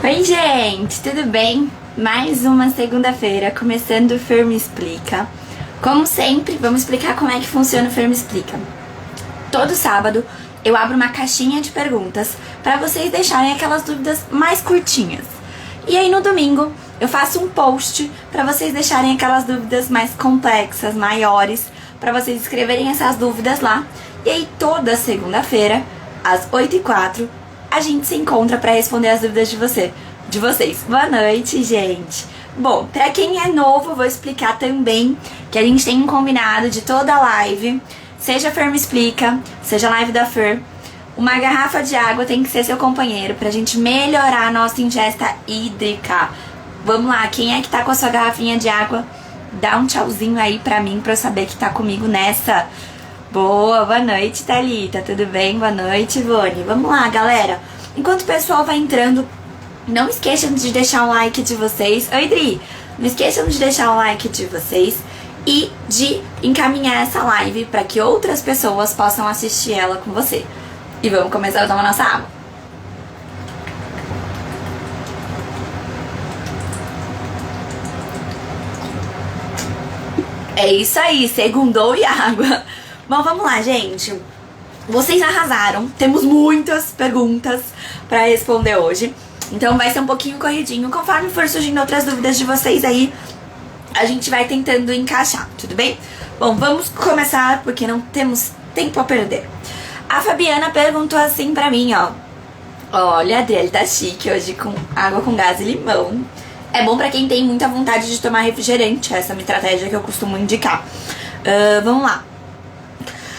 Oi gente, tudo bem? Mais uma segunda-feira, começando o Fer Me Explica. Como sempre, vamos explicar como é que funciona o Fer Me Explica. Todo sábado eu abro uma caixinha de perguntas para vocês deixarem aquelas dúvidas mais curtinhas. E aí no domingo eu faço um post para vocês deixarem aquelas dúvidas mais complexas, maiores, para vocês escreverem essas dúvidas lá. E aí toda segunda-feira, às 8h04, a gente se encontra para responder as dúvidas de vocês. Boa noite, gente! Bom, para quem é novo, eu vou explicar também que a gente tem um combinado de toda live, seja Fer Me Explica, seja live da Fer, uma garrafa de água tem que ser seu companheiro pra gente melhorar a nossa ingesta hídrica. Vamos lá, quem é que tá com a sua garrafinha de água? Dá um tchauzinho aí pra mim, pra eu saber que tá comigo nessa. Boa noite, Thalita, tudo bem? Boa noite, Ivone. Vamos lá, galera. Enquanto o pessoal vai entrando, não esqueçam de deixar o like de vocês. Oi, Dri! Não esqueçam de deixar o like de vocês e de encaminhar essa live para que outras pessoas possam assistir ela com você. E vamos começar a tomar nossa água. É isso aí, segundou e água. Bom, vamos lá, gente. Vocês arrasaram. Temos muitas perguntas pra responder hoje. Então vai ser um pouquinho corridinho. Conforme for surgindo outras dúvidas de vocês aí, a gente vai tentando encaixar, tudo bem? Bom, vamos começar porque não temos tempo a perder. A Fabiana perguntou assim pra mim, ó. Olha, a Adriele tá chique hoje com água com gás e limão. É bom pra quem tem muita vontade de tomar refrigerante. Essa é uma estratégia que eu costumo indicar. Vamos lá.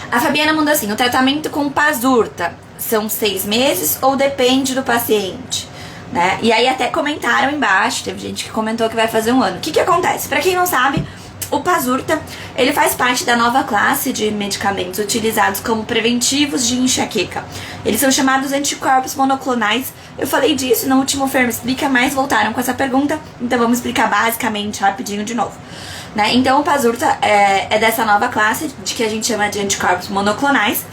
A Fabiana mandou assim: o tratamento com Pazurta são 6 meses ou depende do paciente? Né? E aí até comentaram embaixo, teve gente que comentou que vai fazer 1 ano. O que acontece? Pra quem não sabe, o Pazurta, ele faz parte da nova classe de medicamentos utilizados como preventivos de enxaqueca. Eles são chamados anticorpos monoclonais. Eu falei disso no último Fer Me Explica, mas voltaram com essa pergunta, então vamos explicar basicamente, rapidinho de novo. Né? Então o Pazurta é dessa nova classe, de que a gente chama de anticorpos monoclonais.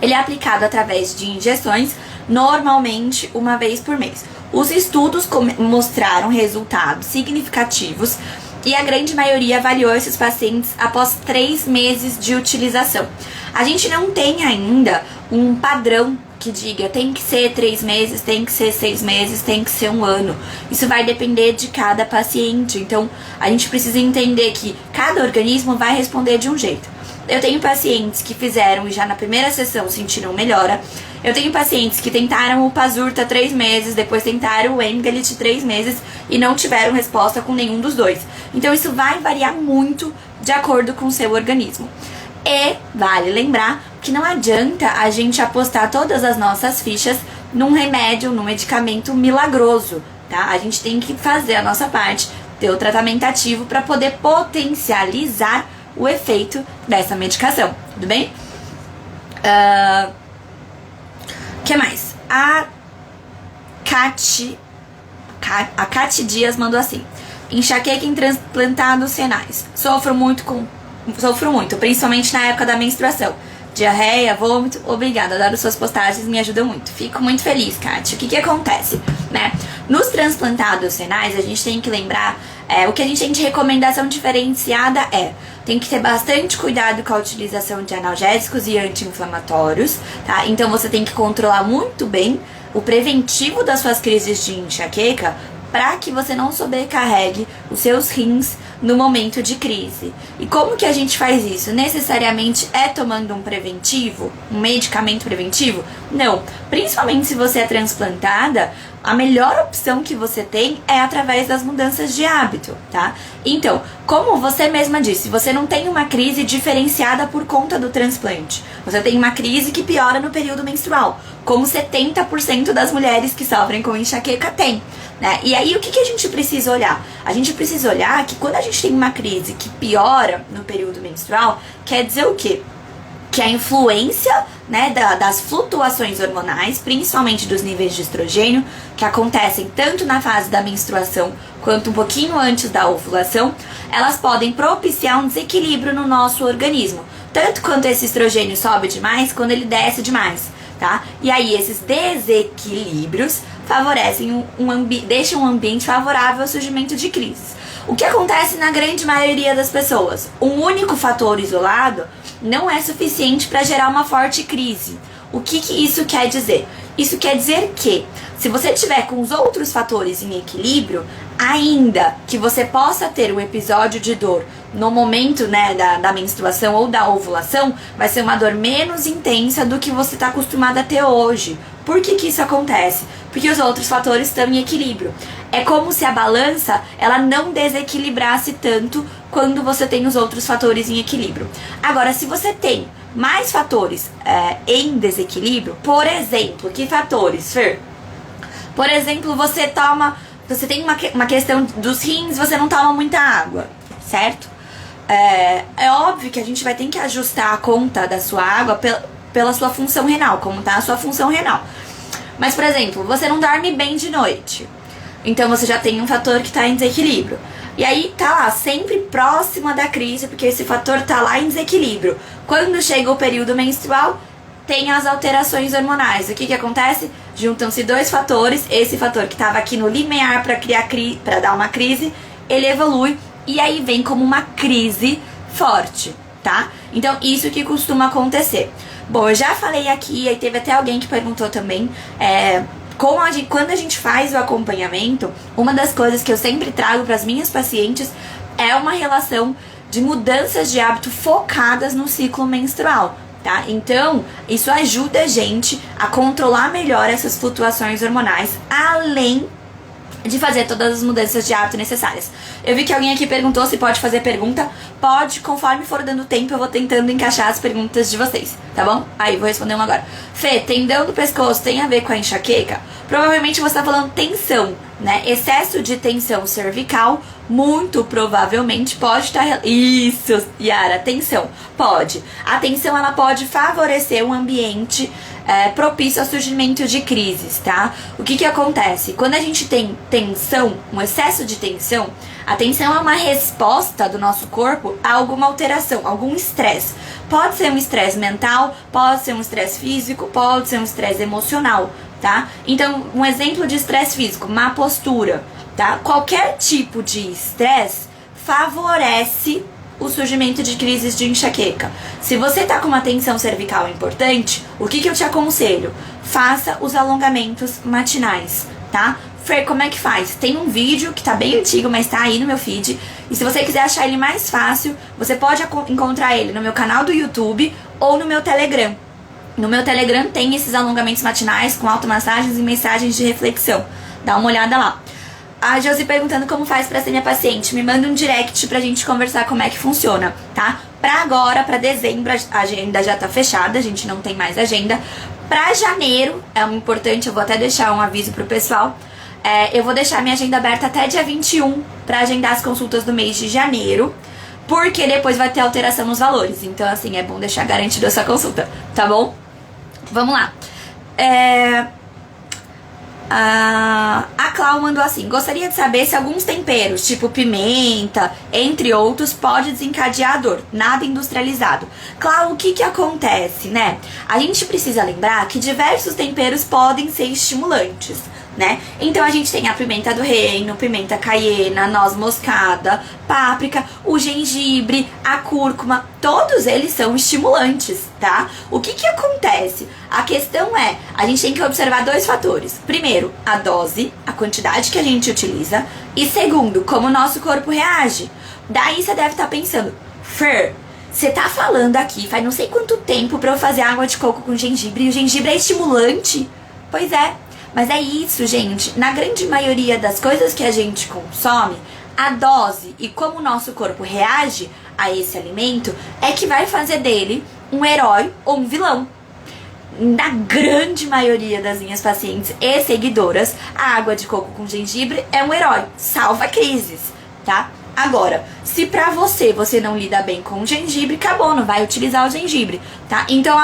Ele é aplicado através de injeções, normalmente 1 vez por mês. Os estudos mostraram resultados significativos e a grande maioria avaliou esses pacientes após 3 meses de utilização. A gente não tem ainda um padrão que diga tem que ser 3 meses, tem que ser 6 meses, tem que ser 1 ano. Isso vai depender de cada paciente. Então, a gente precisa entender que cada organismo vai responder de um jeito. Eu tenho pacientes que fizeram e já na primeira sessão sentiram melhora. Eu tenho pacientes que tentaram o Pazurta 3 meses, depois tentaram o Emgalit 3 meses e não tiveram resposta com nenhum dos dois. Então isso vai variar muito de acordo com o seu organismo. E vale lembrar que não adianta a gente apostar todas as nossas fichas num remédio, num medicamento milagroso, tá? A gente tem que fazer a nossa parte, ter o tratamento ativo para poder potencializar o efeito dessa medicação, tudo bem? Que mais? A Cati Dias mandou assim: enxaqueca em transplantados renais. Sofro muito, principalmente na época da menstruação. Diarreia, vômito, obrigada. Adoro suas postagens, me ajudam muito. Fico muito feliz, Kátia. O que acontece, né? Nos transplantados renais, a gente tem que lembrar, o que a gente tem de recomendação diferenciada tem que ter bastante cuidado com a utilização de analgésicos e anti-inflamatórios, tá? Então você tem que controlar muito bem o preventivo das suas crises de enxaqueca para que você não sobrecarregue os seus rins no momento de crise. E como que a gente faz isso? Necessariamente é tomando um preventivo, um medicamento preventivo? Não. Principalmente se você é transplantada, a melhor opção que você tem é através das mudanças de hábito, tá? Então, como você mesma disse, você não tem uma crise diferenciada por conta do transplante. Você tem uma crise que piora no período menstrual, como 70% das mulheres que sofrem com enxaqueca têm. Né? E aí, o que a gente precisa olhar? A gente precisa olhar que quando a gente tem uma crise que piora no período menstrual, quer dizer o quê? Que a influência, né, das flutuações hormonais, principalmente dos níveis de estrogênio, que acontecem tanto na fase da menstruação quanto um pouquinho antes da ovulação, elas podem propiciar um desequilíbrio no nosso organismo. Tanto quanto esse estrogênio sobe demais, quando ele desce demais. tá? E aí esses desequilíbrios favorecem deixam um ambiente favorável ao surgimento de crises. O que acontece na grande maioria das pessoas? Um único fator isolado não é suficiente para gerar uma forte crise. O que isso quer dizer? Isso quer dizer que, se você tiver com os outros fatores em equilíbrio, ainda que você possa ter um episódio de dor no momento, né, da menstruação ou da ovulação, vai ser uma dor menos intensa do que você está acostumado a ter hoje. Por que isso acontece? Porque os outros fatores estão em equilíbrio. É como se a balança ela não desequilibrasse tanto quando você tem os outros fatores em equilíbrio. Agora, se você tem mais fatores em desequilíbrio, por exemplo, que fatores, Fer? Por exemplo, você tem uma questão dos rins, você não toma muita água, certo? É óbvio que a gente vai ter que ajustar a conta da sua água pela sua função renal, como tá a sua função renal. Mas, por exemplo, você não dorme bem de noite, então você já tem um fator que está em desequilíbrio. E aí tá lá, sempre próxima da crise, porque esse fator tá lá em desequilíbrio. Quando chega o período menstrual, tem as alterações hormonais. O que acontece? Juntam-se dois fatores. Esse fator que estava aqui no limiar para dar uma crise, ele evolui e aí vem como uma crise forte, tá? Então, isso que costuma acontecer. Bom, eu já falei aqui, aí teve até alguém que perguntou também, quando a gente faz o acompanhamento, uma das coisas que eu sempre trago para as minhas pacientes é uma relação de mudanças de hábito focadas no ciclo menstrual, tá? Então, isso ajuda a gente a controlar melhor essas flutuações hormonais, além de fazer todas as mudanças de hábito necessárias. Eu vi que alguém aqui perguntou se pode fazer pergunta. Pode, conforme for dando tempo, eu vou tentando encaixar as perguntas de vocês, tá bom? Aí, vou responder uma agora. Fê, tendão do pescoço tem a ver com a enxaqueca? Provavelmente você tá falando tensão, né? Excesso de tensão cervical, muito provavelmente pode estar... Isso, Yara, tensão. Pode. A tensão, ela pode favorecer um ambiente propício ao surgimento de crises, tá? O que acontece? Quando a gente tem tensão, um excesso de tensão, a tensão é uma resposta do nosso corpo a alguma alteração, algum estresse. Pode ser um estresse mental, pode ser um estresse físico, pode ser um estresse emocional, tá? Então, um exemplo de estresse físico, má postura, tá? Qualquer tipo de estresse favorece o surgimento de crises de enxaqueca. Se você tá com uma tensão cervical importante, o que eu te aconselho? Faça os alongamentos matinais, tá? Fer, como é que faz? Tem um vídeo que tá bem antigo, mas tá aí no meu feed. E se você quiser achar ele mais fácil, você pode encontrar ele no meu canal do YouTube ou no meu Telegram. No meu Telegram tem esses alongamentos matinais com automassagens e mensagens de reflexão. Dá uma olhada lá. A Josi perguntando como faz pra ser minha paciente. Me manda um direct pra gente conversar como é que funciona, tá? Pra agora, pra dezembro, a agenda já tá fechada, a gente não tem mais agenda. Pra janeiro, é importante, eu vou até deixar um aviso pro pessoal. Eu vou deixar minha agenda aberta até dia 21 pra agendar as consultas do mês de janeiro, porque depois vai ter alteração nos valores. Então, assim, é bom deixar garantido essa consulta, tá bom? Vamos lá. A Clau mandou assim: gostaria de saber se alguns temperos, tipo pimenta, entre outros, pode desencadear a dor. Nada industrializado. Clau, o que acontece, né? A gente precisa lembrar que diversos temperos podem ser estimulantes, né? Então a gente tem a pimenta do reino, pimenta caiena, noz moscada, páprica, o gengibre, a cúrcuma, todos eles são estimulantes, tá? O que acontece? A questão é, a gente tem que observar dois fatores. Primeiro, a dose, a quantidade que a gente utiliza, e segundo, como o nosso corpo reage. Daí você deve estar pensando: Fer, você tá falando aqui faz não sei quanto tempo pra eu fazer água de coco com gengibre, e o gengibre é estimulante? Pois é. Mas é isso, gente. Na grande maioria das coisas que a gente consome, a dose e como o nosso corpo reage a esse alimento é que vai fazer dele um herói ou um vilão. Na grande maioria das minhas pacientes e seguidoras, a água de coco com gengibre é um herói, salva crises, tá? Agora, se pra você não lida bem com o gengibre, acabou, não vai utilizar o gengibre, tá? Então,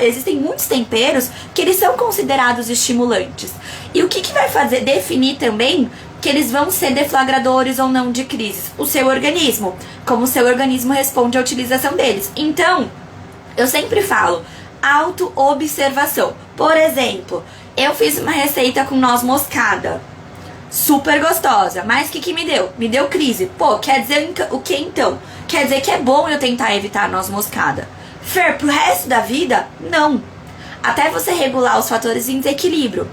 existem muitos temperos que eles são considerados estimulantes. E o que vai definir também que eles vão ser deflagradores ou não de crises? O seu organismo, como o seu organismo responde à utilização deles. Então, eu sempre falo, autoobservação. Por exemplo, eu fiz uma receita com noz moscada, super gostosa, mas o que me deu? Me deu crise. Pô, quer dizer o que então? Quer dizer que é bom eu tentar evitar a noz moscada. Fer, pro resto da vida? Não. Até você regular os fatores em desequilíbrio.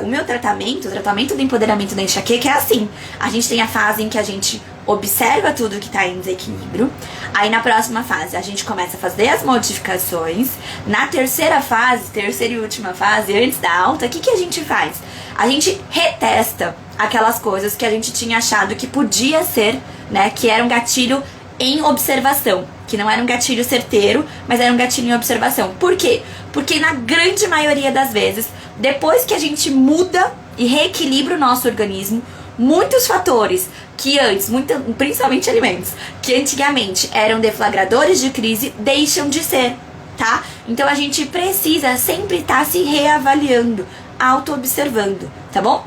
O meu tratamento, o tratamento do empoderamento da enxaqueca é assim. A gente tem a fase em que a gente observa tudo que está em desequilíbrio. Aí na próxima fase a gente começa a fazer as modificações. Na terceira e última fase, antes da alta, o que a gente faz? A gente retesta aquelas coisas que a gente tinha achado que podia ser, né? Que era um gatilho em observação. Que não era um gatilho certeiro, mas era um gatilho em observação. Por quê? Porque na grande maioria das vezes, depois que a gente muda e reequilibra o nosso organismo, muitos fatores que antes, principalmente alimentos, que antigamente eram deflagradores de crise, deixam de ser, tá? Então a gente precisa sempre estar se reavaliando, auto-observando, tá bom?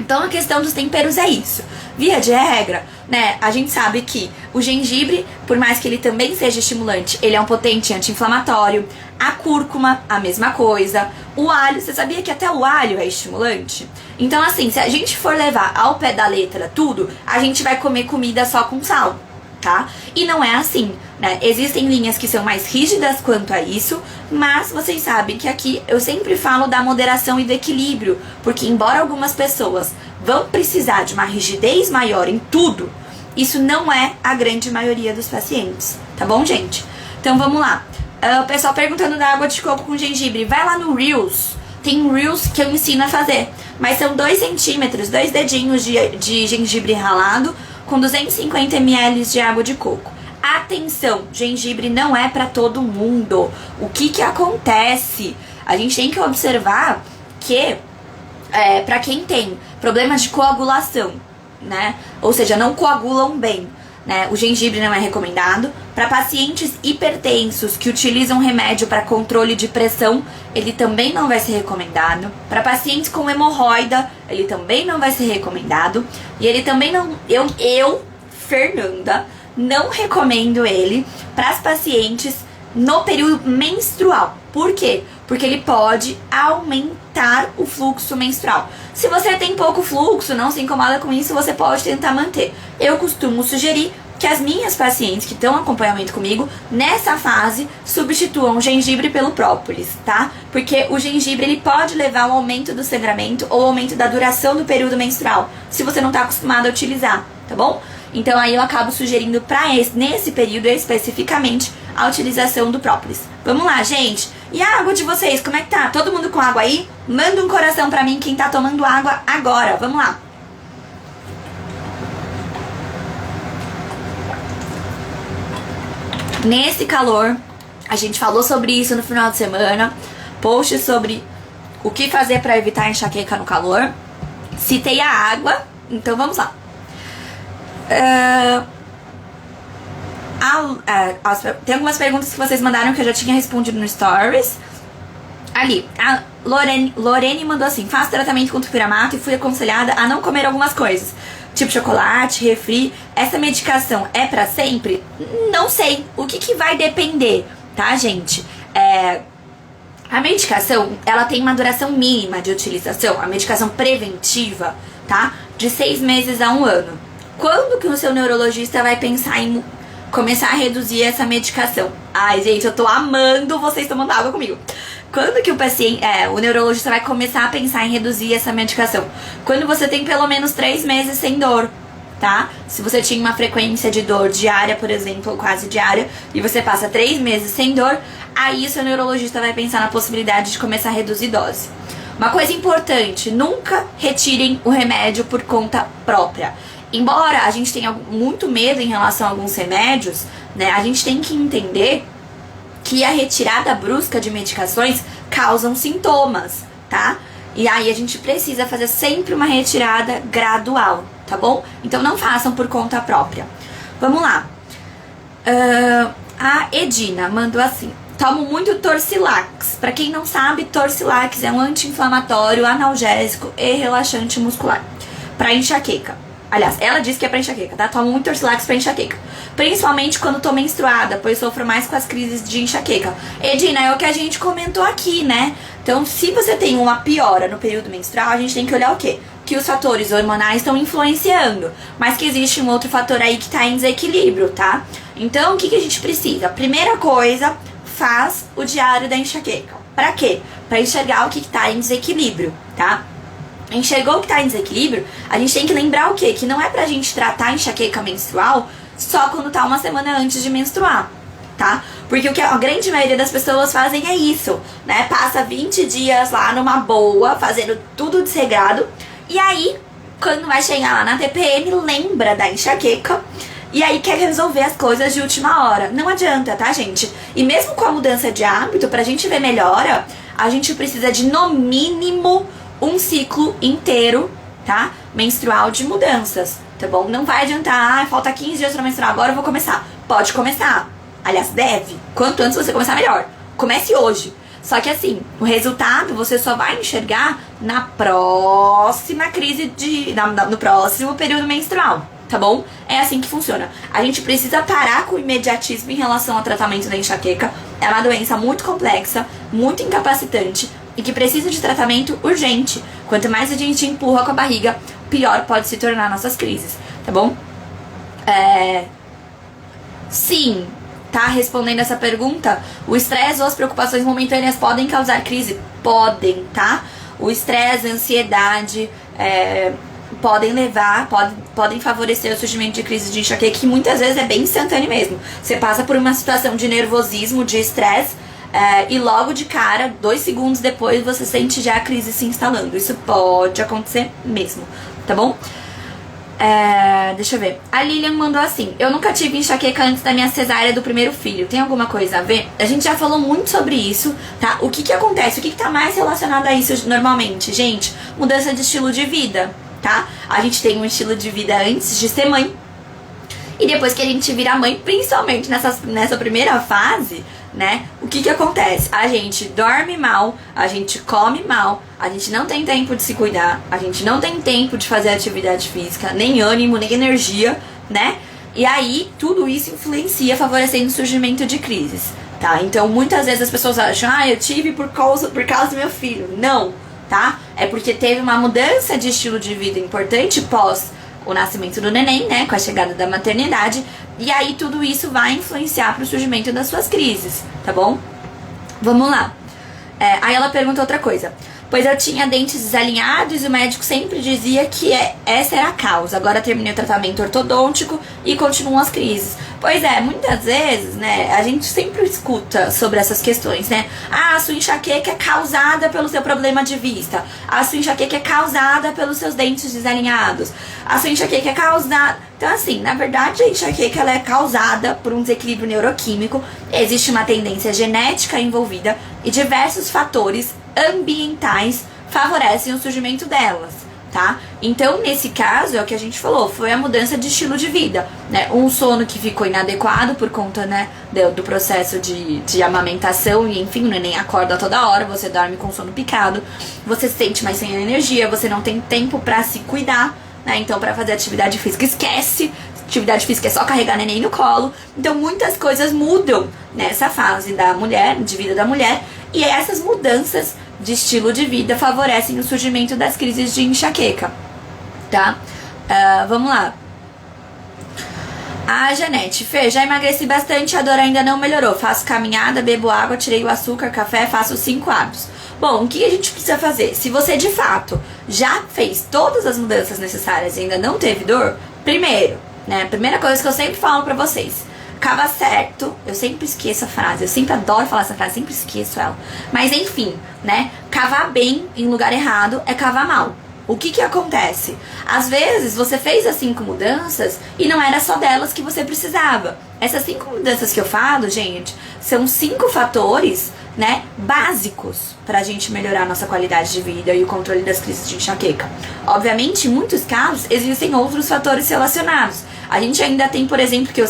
Então a questão dos temperos é isso. Via de regra, né, a gente sabe que o gengibre, por mais que ele também seja estimulante, ele é um potente anti-inflamatório. A cúrcuma, a mesma coisa. O alho, você sabia que até o alho é estimulante? Então assim, se a gente for levar ao pé da letra tudo, a gente vai comer comida só com sal, tá? E não é assim, né? Existem linhas que são mais rígidas quanto a isso, mas vocês sabem que aqui eu sempre falo da moderação e do equilíbrio, porque embora algumas pessoas vão precisar de uma rigidez maior em tudo, isso não é a grande maioria dos pacientes, tá bom, gente? Então vamos lá. O pessoal perguntando da água de coco com gengibre, vai lá no Reels, tem um Reels que eu ensino a fazer, mas são 2 centímetros, 2 dedinhos de gengibre ralado com 250 ml de água de coco. Atenção, gengibre não é para todo mundo. O que acontece? A gente tem que observar que para quem tem problemas de coagulação, né? Ou seja, não coagulam bem, né? O gengibre não é recomendado. Para pacientes hipertensos que utilizam remédio para controle de pressão, ele também não vai ser recomendado. Para pacientes com hemorroida, ele também não vai ser recomendado. E ele também não... Eu, Fernanda, não recomendo ele para as pacientes no período menstrual. Por quê? Porque ele pode aumentar o fluxo menstrual. Se você tem pouco fluxo, não se incomoda com isso, você pode tentar manter. Eu costumo sugerir que as minhas pacientes que estão em acompanhamento comigo, nessa fase, substituam o gengibre pelo própolis, tá? Porque o gengibre, ele pode levar ao aumento do sangramento ou aumento da duração do período menstrual, se você não está acostumado a utilizar, tá bom? Então aí eu acabo sugerindo nesse período especificamente a utilização do própolis. Vamos lá, gente. E a água de vocês, como é que tá? Todo mundo com água aí? Manda um coração pra mim quem tá tomando água agora. Vamos lá. Nesse calor, a gente falou sobre isso no final de semana. Post sobre o que fazer pra evitar enxaqueca no calor. Citei a água, então vamos lá. Tem algumas perguntas que vocês mandaram que eu já tinha respondido no Stories. Ali, a Lorene mandou assim: faço tratamento contra o piramato e fui aconselhada a não comer algumas coisas, tipo chocolate, refri. Essa medicação é pra sempre? Não sei. O que vai depender, tá, gente? A medicação, ela tem uma duração mínima de utilização, a medicação preventiva, tá? De 6 meses a 1 ano. Quando que o seu neurologista vai pensar em começar a reduzir essa medicação? Ai, gente, eu tô amando vocês tomando água comigo. Quando que o neurologista vai começar a pensar em reduzir essa medicação? Quando você tem pelo menos 3 meses sem dor, tá? Se você tinha uma frequência de dor diária, por exemplo, ou quase diária, e você passa 3 meses sem dor, aí o seu neurologista vai pensar na possibilidade de começar a reduzir dose. Uma coisa importante, nunca retirem o remédio por conta própria. Embora a gente tenha muito medo em relação a alguns remédios, né, a gente tem que entender que a retirada brusca de medicações causam sintomas, tá? E aí a gente precisa fazer sempre uma retirada gradual, tá bom? Então não façam por conta própria. Vamos lá. A Edina mandou assim: tomo muito Torcilax. Pra quem não sabe, Torcilax é um anti-inflamatório, analgésico e relaxante muscular pra enxaqueca. Aliás, ela diz que é pra enxaqueca, tá? Tomo muito Torcilax pra enxaqueca. Principalmente quando tô menstruada, pois sofro mais com as crises de enxaqueca. Edina, é o que a gente comentou aqui, né? Então, se você tem uma piora no período menstrual, a gente tem que olhar o quê? Que os fatores hormonais estão influenciando, mas que existe um outro fator aí que tá em desequilíbrio, tá? Então, o que a gente precisa? Primeira coisa, faz o diário da enxaqueca. Pra quê? Pra enxergar o que tá em desequilíbrio, tá? Enxergou que tá em desequilíbrio, a gente tem que lembrar o quê? Que não é pra gente tratar a enxaqueca menstrual só quando tá uma semana antes de menstruar, tá? Porque o que a grande maioria das pessoas fazem é isso, né? Passa 20 dias lá numa boa, fazendo tudo desregrado, e aí, quando vai chegar lá na TPM, lembra da enxaqueca, e aí quer resolver as coisas de última hora. Não adianta, tá, gente? E mesmo com a mudança de hábito, pra gente ver melhora, a gente precisa de, no mínimo, um ciclo inteiro, tá? Menstrual de mudanças, tá bom? Não vai adiantar, falta 15 dias pra menstruar, agora eu vou começar. Pode começar. Aliás, deve. Quanto antes você começar, melhor. Comece hoje. Só que assim, o resultado você só vai enxergar na próxima crise no próximo período menstrual, tá bom? É assim que funciona. A gente precisa parar com o imediatismo em relação ao tratamento da enxaqueca. É uma doença muito complexa, muito incapacitante e que precisa de tratamento urgente. Quanto mais a gente empurra com a barriga, pior pode se tornar nossas crises, tá bom? Sim, tá? Respondendo essa pergunta, o estresse ou as preocupações momentâneas podem causar crise? Podem, tá? O estresse, a ansiedade, podem favorecer o surgimento de crise de enxaqueca, que muitas vezes é bem instantâneo mesmo. Você passa por uma situação de nervosismo, de estresse, e logo de cara, 2 segundos depois, você sente já a crise se instalando. Isso pode acontecer mesmo, tá bom? Deixa eu ver. A Lilian mandou assim: eu nunca tive enxaqueca antes da minha cesárea do primeiro filho. Tem alguma coisa a ver? A gente já falou muito sobre isso, tá? O que acontece? O que tá mais relacionado a isso normalmente? Gente, mudança de estilo de vida, tá? A gente tem um estilo de vida antes de ser mãe. E depois que a gente vira mãe, principalmente nessa primeira fase, né? O que acontece? A gente dorme mal, a gente come mal, a gente não tem tempo de se cuidar, a gente não tem tempo de fazer atividade física, nem ânimo, nem energia, né? E aí, tudo isso influencia, favorecendo o surgimento de crises, tá? Então, muitas vezes as pessoas acham, eu tive por causa do meu filho. Não, tá? É porque teve uma mudança de estilo de vida importante pós o nascimento do neném, né, com a chegada da maternidade, e aí tudo isso vai influenciar pro surgimento das suas crises, tá bom? Vamos lá. Aí ela pergunta outra coisa. Pois eu tinha dentes desalinhados e o médico sempre dizia que essa era a causa. Agora terminei o tratamento ortodôntico e continuam as crises. Pois é, muitas vezes, né, a gente sempre escuta sobre essas questões, né? A sua enxaqueca é causada pelo seu problema de vista. A sua enxaqueca é causada pelos seus dentes desalinhados. A sua enxaqueca é causada... Então, assim, na verdade, a enxaqueca ela é causada por um desequilíbrio neuroquímico. Existe uma tendência genética envolvida e diversos fatores ambientais favorecem o surgimento delas, tá? Então, nesse caso, é o que a gente falou, foi a mudança de estilo de vida, né? Um sono que ficou inadequado por conta, né, do processo de amamentação e, enfim, o neném acorda toda hora, você dorme com sono picado, você se sente mais sem energia, você não tem tempo pra se cuidar, né? Então, pra fazer atividade física, esquece. Atividade física é só carregar neném no colo. Então, muitas coisas mudam nessa fase da mulher, de vida da mulher, e essas mudanças de estilo de vida favorecem o surgimento das crises de enxaqueca, tá? Vamos lá. A Janete: Fê, já emagreci bastante, a dor ainda não melhorou. Faço caminhada, bebo água, tirei o açúcar, café, faço 5 hábitos. Bom, o que a gente precisa fazer? Se você de fato já fez todas as mudanças necessárias e ainda não teve dor, primeiro, né, a primeira coisa que eu sempre falo pra vocês: cava certo. Eu sempre esqueço a frase, eu sempre adoro falar essa frase, sempre esqueço ela. Mas enfim, né, cavar bem em lugar errado é cavar mal. O que acontece? Às vezes você fez as 5 mudanças e não era só delas que você precisava. Essas 5 mudanças que eu falo, gente, são 5 fatores, né, básicos pra gente melhorar a nossa qualidade de vida e o controle das crises de enxaqueca. Obviamente, em muitos casos, existem outros fatores relacionados. A gente ainda tem, por exemplo, que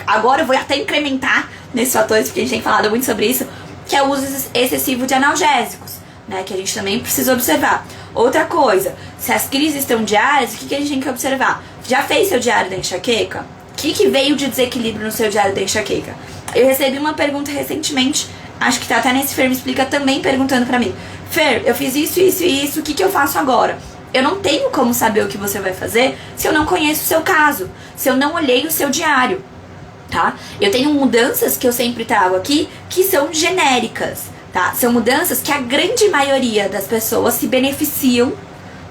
agora eu vou até incrementar nesses fatores, porque a gente tem falado muito sobre isso, que é o uso excessivo de analgésicos, né, que a gente também precisa observar. Outra coisa, se as crises estão diárias, o que a gente tem que observar? Já fez seu diário da enxaqueca? O que veio de desequilíbrio no seu diário da enxaqueca? Eu recebi uma pergunta recentemente, acho que tá até nesse Fer Me Explica também perguntando pra mim: Fer, eu fiz isso, isso e isso, o que eu faço agora? Eu não tenho como saber o que você vai fazer se eu não conheço o seu caso, se eu não olhei o seu diário, tá? Eu tenho mudanças que eu sempre trago aqui que são genéricas, tá? São mudanças que a grande maioria das pessoas se beneficiam,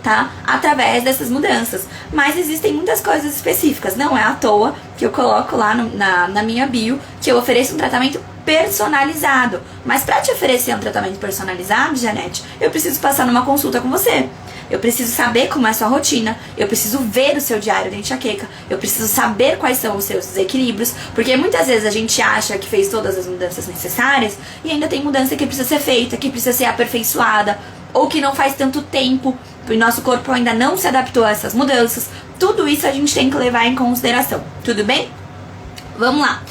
tá? Através dessas mudanças. Mas existem muitas coisas específicas. Não é à toa que eu coloco lá na minha bio que eu ofereço um tratamento personalizado. Mas para te oferecer um tratamento personalizado, Janete, eu preciso passar numa consulta com você. Eu preciso saber como é a sua rotina, eu preciso ver o seu diário da enxaqueca, eu preciso saber quais são os seus desequilíbrios, porque muitas vezes a gente acha que fez todas as mudanças necessárias e ainda tem mudança que precisa ser feita, que precisa ser aperfeiçoada, ou que não faz tanto tempo, e nosso corpo ainda não se adaptou a essas mudanças. Tudo isso a gente tem que levar em consideração, tudo bem? Vamos lá.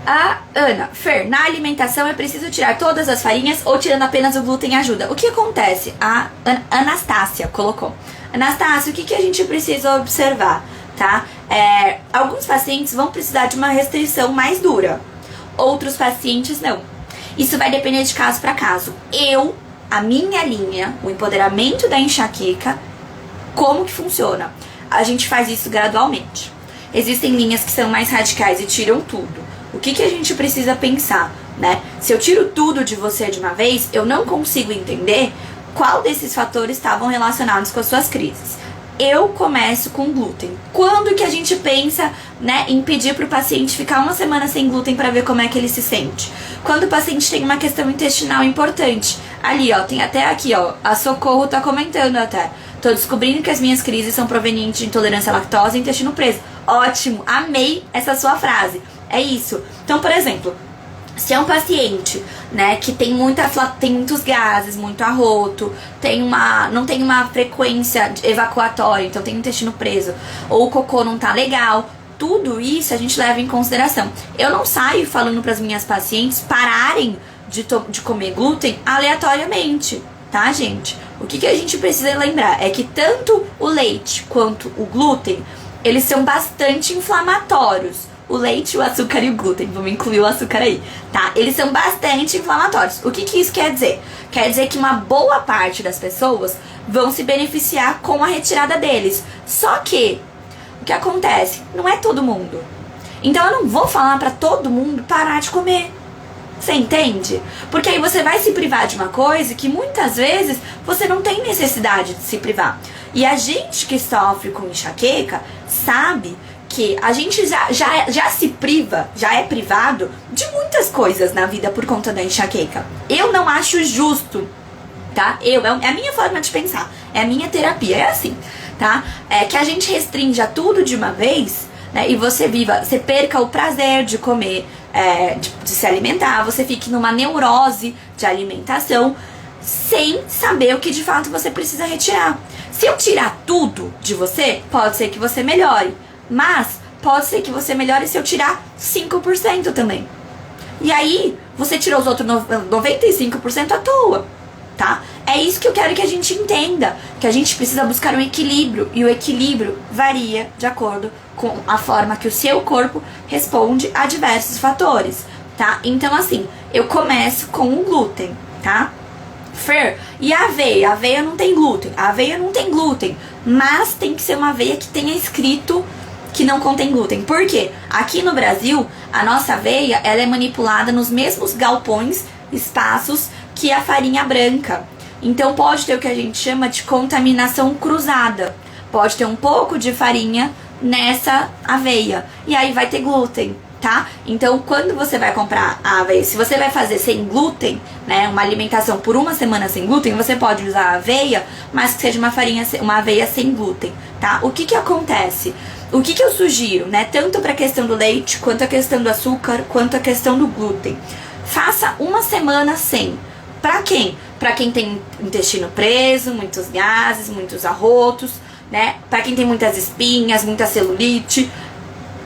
A Ana: Fer, na alimentação é preciso tirar todas as farinhas ou tirando apenas o glúten ajuda? O que acontece? A Anastácia colocou. Anastácia, o que a gente precisa observar, tá? Alguns pacientes vão precisar de uma restrição mais dura, outros pacientes não. Isso vai depender de caso para caso. A minha linha, o empoderamento da enxaqueca, como que funciona? A gente faz isso gradualmente. Existem linhas que são mais radicais e tiram tudo. O que a gente precisa pensar, né? Se eu tiro tudo de você de uma vez, eu não consigo entender qual desses fatores estavam relacionados com as suas crises. Eu começo com glúten. Quando que a gente pensa, né, em pedir para o paciente ficar uma semana sem glúten para ver como é que ele se sente? Quando o paciente tem uma questão intestinal importante. Ali, ó, tem até aqui, ó, a Socorro tá comentando até. Tô descobrindo que as minhas crises são provenientes de intolerância à lactose e intestino preso. Ótimo, amei essa sua frase. É isso. Então, por exemplo, se é um paciente, né, que tem muitos gases, muito arroto, não tem uma frequência evacuatória, então tem o intestino preso, ou o cocô não tá legal, tudo isso a gente leva em consideração. Eu não saio falando para as minhas pacientes pararem de comer glúten aleatoriamente, tá, gente? O que a gente precisa lembrar é que tanto o leite quanto o glúten, eles são bastante inflamatórios. O leite, o açúcar e o glúten, vamos incluir o açúcar aí, tá? Eles são bastante inflamatórios. O que isso quer dizer? Quer dizer que uma boa parte das pessoas vão se beneficiar com a retirada deles. Só que, o que acontece? Não é todo mundo. Então eu não vou falar pra todo mundo parar de comer. Você entende? Porque aí você vai se privar de uma coisa que muitas vezes você não tem necessidade de se privar. E a gente que sofre com enxaqueca sabe que a gente já se priva, já é privado de muitas coisas na vida por conta da enxaqueca. Eu não acho justo, tá? É a minha forma de pensar, é a minha terapia, é assim, tá? É que a gente restrinja tudo de uma vez, né? E você perca o prazer de comer, de se alimentar, você fique numa neurose de alimentação, sem saber o que de fato você precisa retirar. Se eu tirar tudo de você, pode ser que você melhore. Mas pode ser que você melhore se eu tirar 5% também. E aí, você tirou os outros 95% à toa, tá? É isso que eu quero que a gente entenda. Que a gente precisa buscar um equilíbrio. E o equilíbrio varia de acordo com a forma que o seu corpo responde a diversos fatores, tá? Então, assim, eu começo com o glúten, tá? Fer, e a aveia? A aveia não tem glúten. A aveia não tem glúten. Mas tem que ser uma aveia que tenha escrito que não contém glúten. Por quê? Aqui no Brasil, a nossa aveia, ela é manipulada nos mesmos galpões, espaços, que a farinha branca. Então pode ter o que a gente chama de contaminação cruzada. Pode ter um pouco de farinha nessa aveia. E aí vai ter glúten, tá? Então quando você vai comprar a aveia, se você vai fazer sem glúten, né, uma alimentação por uma semana sem glúten, você pode usar a aveia, mas que seja uma aveia sem glúten, tá? O que acontece? O que eu sugiro, né, tanto para a questão do leite, quanto a questão do açúcar, quanto a questão do glúten? Faça uma semana sem. Pra quem? Pra quem tem intestino preso, muitos gases, muitos arrotos, né? Pra quem tem muitas espinhas, muita celulite,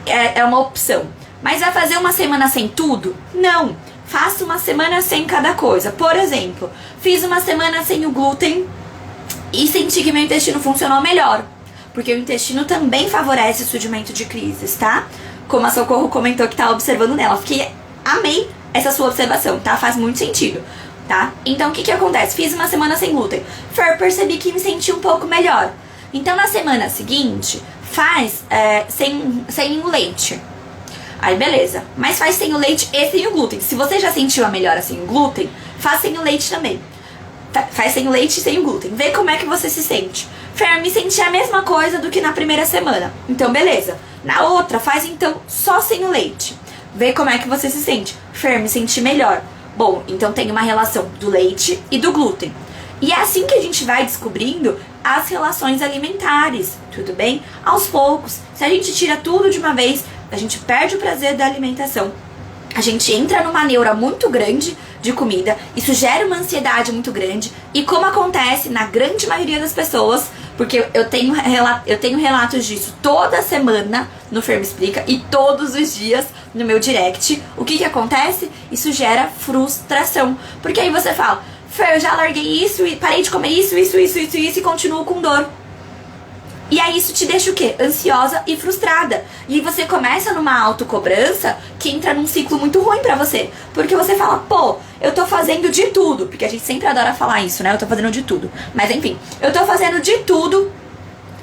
é uma opção. Mas vai fazer uma semana sem tudo? Não. Faça uma semana sem cada coisa. Por exemplo, fiz uma semana sem o glúten e senti que meu intestino funcionou melhor. porque o intestino também favorece o surgimento de crises, tá? Como a Socorro comentou que tá observando nela. Amei essa sua observação, tá? Faz muito sentido, tá? Então, o que acontece? Fiz uma semana sem glúten. Percebi que me senti um pouco melhor. Então, na semana seguinte, faz sem o leite. Aí, beleza. Mas faz sem o leite e sem o glúten. Se você já sentiu a melhora sem o glúten, faz sem o leite também. Faz sem o leite e sem o glúten. Vê como é que você se sente. Me senti a mesma coisa do que na primeira semana. Então, beleza. Na outra, faz então só sem o leite. Vê como é que você se sente. Me senti melhor. Bom, então tem uma relação do leite e do glúten. E é assim que a gente vai descobrindo as relações alimentares, tudo bem? Aos poucos. Se a gente tira tudo de uma vez, a gente perde o prazer da alimentação. A gente entra numa neura muito grande de comida. Isso gera uma ansiedade muito grande. E como acontece na grande maioria das pessoas, porque eu tenho relatos disso toda semana no Fer Me Explica e todos os dias no meu direct. O que acontece? Isso gera frustração. Porque aí você fala, Fer, eu já larguei isso e parei de comer isso e continuo com dor. E aí isso te deixa o quê? Ansiosa e frustrada. E você começa numa autocobrança que entra num ciclo muito ruim pra você. Porque você fala, pô, eu tô fazendo de tudo. Porque a gente sempre adora falar isso, né? Eu tô fazendo de tudo. Mas enfim, eu tô fazendo de tudo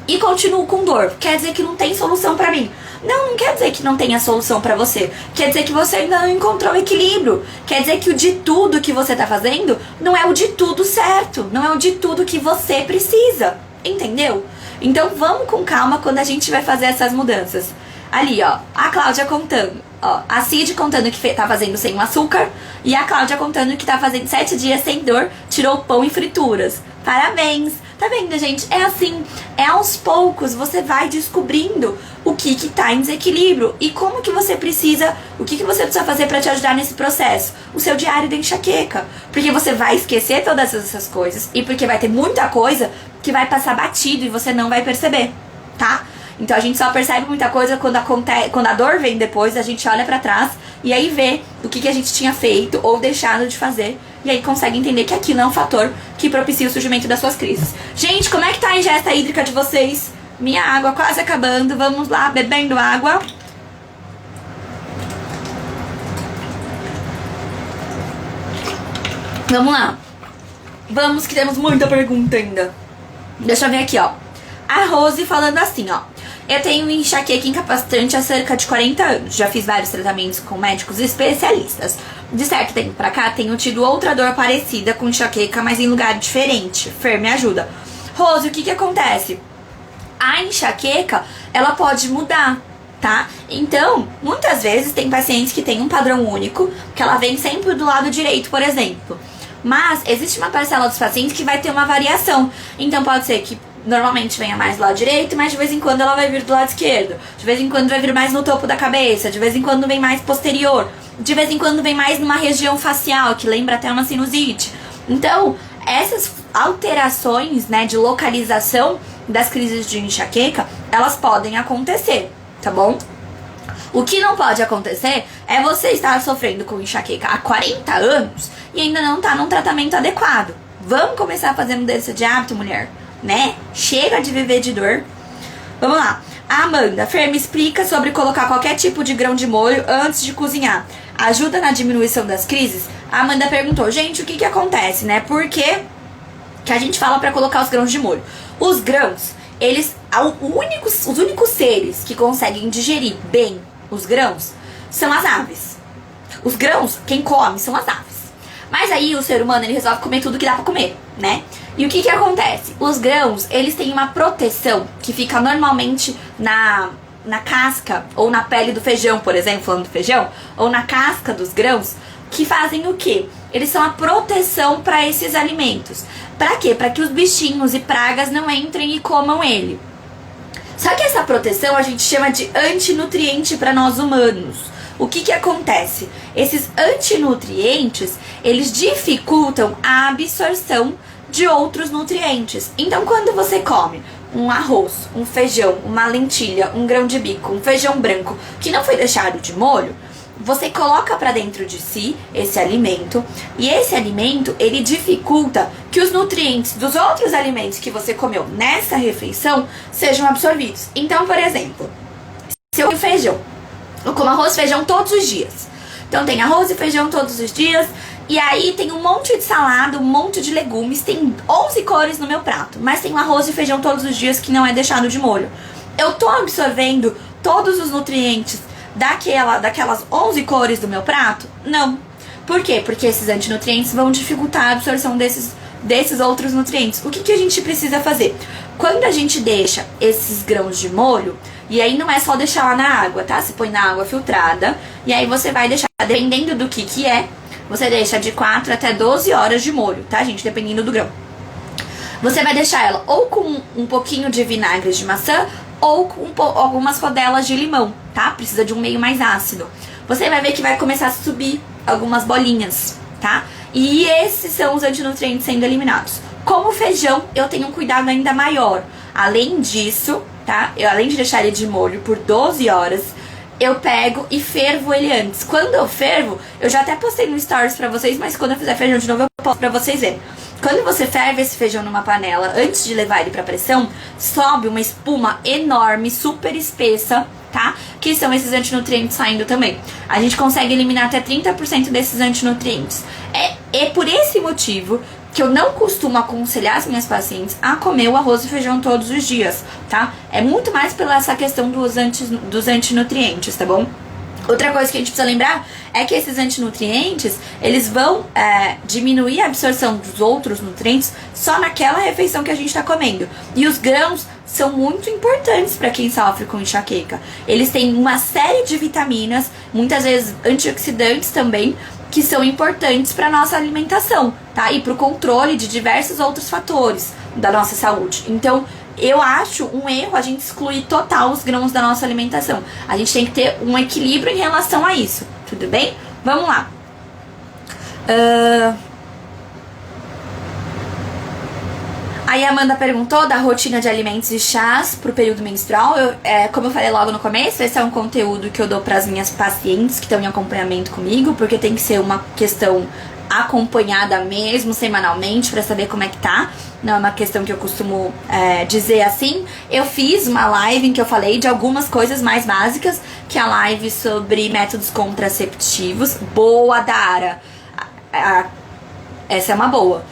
e continuo com dor. Quer dizer que não tem solução pra mim. Não quer dizer que não tenha solução pra você. Quer dizer que você ainda não encontrou o equilíbrio. Quer dizer que o de tudo que você tá fazendo não é o de tudo certo. Não é o de tudo que você precisa. Entendeu? Então vamos com calma quando a gente vai fazer essas mudanças. Ali, ó, a Cláudia contando. Ó, a Cid contando que tá fazendo sem o açúcar. E a Cláudia contando que tá fazendo 7 dias sem dor. Tirou pão e frituras. Parabéns! Tá vendo, gente? É assim, é aos poucos você vai descobrindo o que tá em desequilíbrio e como que você precisa, o que você precisa fazer pra te ajudar nesse processo. O seu diário da enxaqueca. Porque você vai esquecer todas essas coisas e porque vai ter muita coisa que vai passar batido e você não vai perceber, tá? Então a gente só percebe muita coisa quando a dor vem depois, a gente olha pra trás e aí vê o que a gente tinha feito ou deixado de fazer. E aí consegue entender que aquilo é um fator que propicia o surgimento das suas crises. Gente, como é que tá a ingesta hídrica de vocês? Minha água quase acabando. Vamos lá, bebendo água. Vamos lá. Vamos que temos muita pergunta ainda. Deixa eu ver aqui, ó. A Rose falando assim, ó. Eu tenho enxaqueca incapacitante há cerca de 40 anos. Já fiz vários tratamentos com médicos especialistas. De certo tempo pra cá, tenho tido outra dor parecida com enxaqueca, mas em lugar diferente. Fer, me ajuda. Rose, o que acontece? A enxaqueca, ela pode mudar, tá? Então, muitas vezes tem pacientes que têm um padrão único, que ela vem sempre do lado direito, por exemplo. Mas existe uma parcela dos pacientes que vai ter uma variação. Então pode ser que normalmente venha mais do lado direito, mas de vez em quando ela vai vir do lado esquerdo. De vez em quando vai vir mais no topo da cabeça, de vez em quando vem mais posterior. De vez em quando vem mais numa região facial, que lembra até uma sinusite. Então, essas alterações, né, de localização das crises de enxaqueca, elas podem acontecer, tá bom? O que não pode acontecer é você estar sofrendo com enxaqueca há 40 anos e ainda não tá num tratamento adequado. Vamos começar a fazer mudança de hábito, mulher, né? Chega de viver de dor. Vamos lá. A Amanda, Fer, me explica sobre colocar qualquer tipo de grão de molho antes de cozinhar. Ajuda na diminuição das crises? A Amanda perguntou, gente, o que acontece, né? Por que a gente fala pra colocar os grãos de molho? Os grãos, eles, os únicos seres que conseguem digerir bem os grãos são as aves. Os grãos, quem come são as aves. Mas aí o ser humano, ele resolve comer tudo que dá pra comer, né? E o que acontece? Os grãos, eles têm uma proteção que fica normalmente na casca ou na pele do feijão, por exemplo, falando do feijão, ou na casca dos grãos, que fazem o quê? Eles são a proteção para esses alimentos. Para quê? Para que os bichinhos e pragas não entrem e comam ele. Só que essa proteção a gente chama de antinutriente para nós humanos. O que acontece? Esses antinutrientes, eles dificultam a absorção de outros nutrientes. Então, quando você come um arroz, um feijão, uma lentilha, um grão de bico, um feijão branco que não foi deixado de molho, você coloca pra dentro de si esse alimento, e esse alimento, ele dificulta que os nutrientes dos outros alimentos que você comeu nessa refeição sejam absorvidos. Então, por exemplo, se eu como feijão, eu como arroz e feijão todos os dias. Então tem arroz e feijão todos os dias, e aí tem um monte de salada, um monte de legumes, tem 11 cores no meu prato, mas tem um arroz e feijão todos os dias que não é deixado de molho. Eu tô absorvendo todos os nutrientes daquelas 11 cores do meu prato? Não. Por quê? Porque esses antinutrientes vão dificultar a absorção desses outros nutrientes. O que a gente precisa fazer? Quando a gente deixa esses grãos de molho, e aí não é só deixar lá na água, tá? Você põe na água filtrada, e aí você vai deixar, dependendo do que é, você deixa de 4 até 12 horas de molho, tá, gente? Dependendo do grão. Você vai deixar ela ou com um pouquinho de vinagre de maçã, ou com algumas rodelas de limão, tá? Precisa de um meio mais ácido. Você vai ver que vai começar a subir algumas bolinhas, tá? E esses são os antinutrientes sendo eliminados. Como o feijão, eu tenho um cuidado ainda maior. Além disso, tá? Além de deixar ele de molho por 12 horas, eu pego e fervo ele antes. Quando eu fervo, eu já até postei no Stories pra vocês, mas quando eu fizer feijão de novo, eu posto pra vocês verem. Quando você ferve esse feijão numa panela, antes de levar ele pra pressão, sobe uma espuma enorme, super espessa, tá? Que são esses antinutrientes saindo também. A gente consegue eliminar até 30% desses antinutrientes. É por esse motivo que eu não costumo aconselhar as minhas pacientes a comer o arroz e feijão todos os dias, tá? É muito mais pela essa questão dos antinutrientes, tá bom? Outra coisa que a gente precisa lembrar é que esses antinutrientes, eles vão diminuir a absorção dos outros nutrientes só naquela refeição que a gente está comendo. E os grãos são muito importantes para quem sofre com enxaqueca. Eles têm uma série de vitaminas, muitas vezes antioxidantes também, que são importantes para nossa alimentação, tá? E para o controle de diversos outros fatores da nossa saúde. Então, eu acho um erro a gente excluir total os grãos da nossa alimentação. A gente tem que ter um equilíbrio em relação a isso, tudo bem? Vamos lá. Aí a Amanda perguntou da rotina de alimentos e chás pro período menstrual. Como eu falei logo no começo, esse é um conteúdo que eu dou para as minhas pacientes que estão em acompanhamento comigo, porque tem que ser uma questão acompanhada mesmo, semanalmente, para saber como é que tá. Não é uma questão que eu costumo dizer assim. Eu fiz uma live em que eu falei de algumas coisas mais básicas, que é a live sobre métodos contraceptivos. Boa, Dara! Essa é uma boa.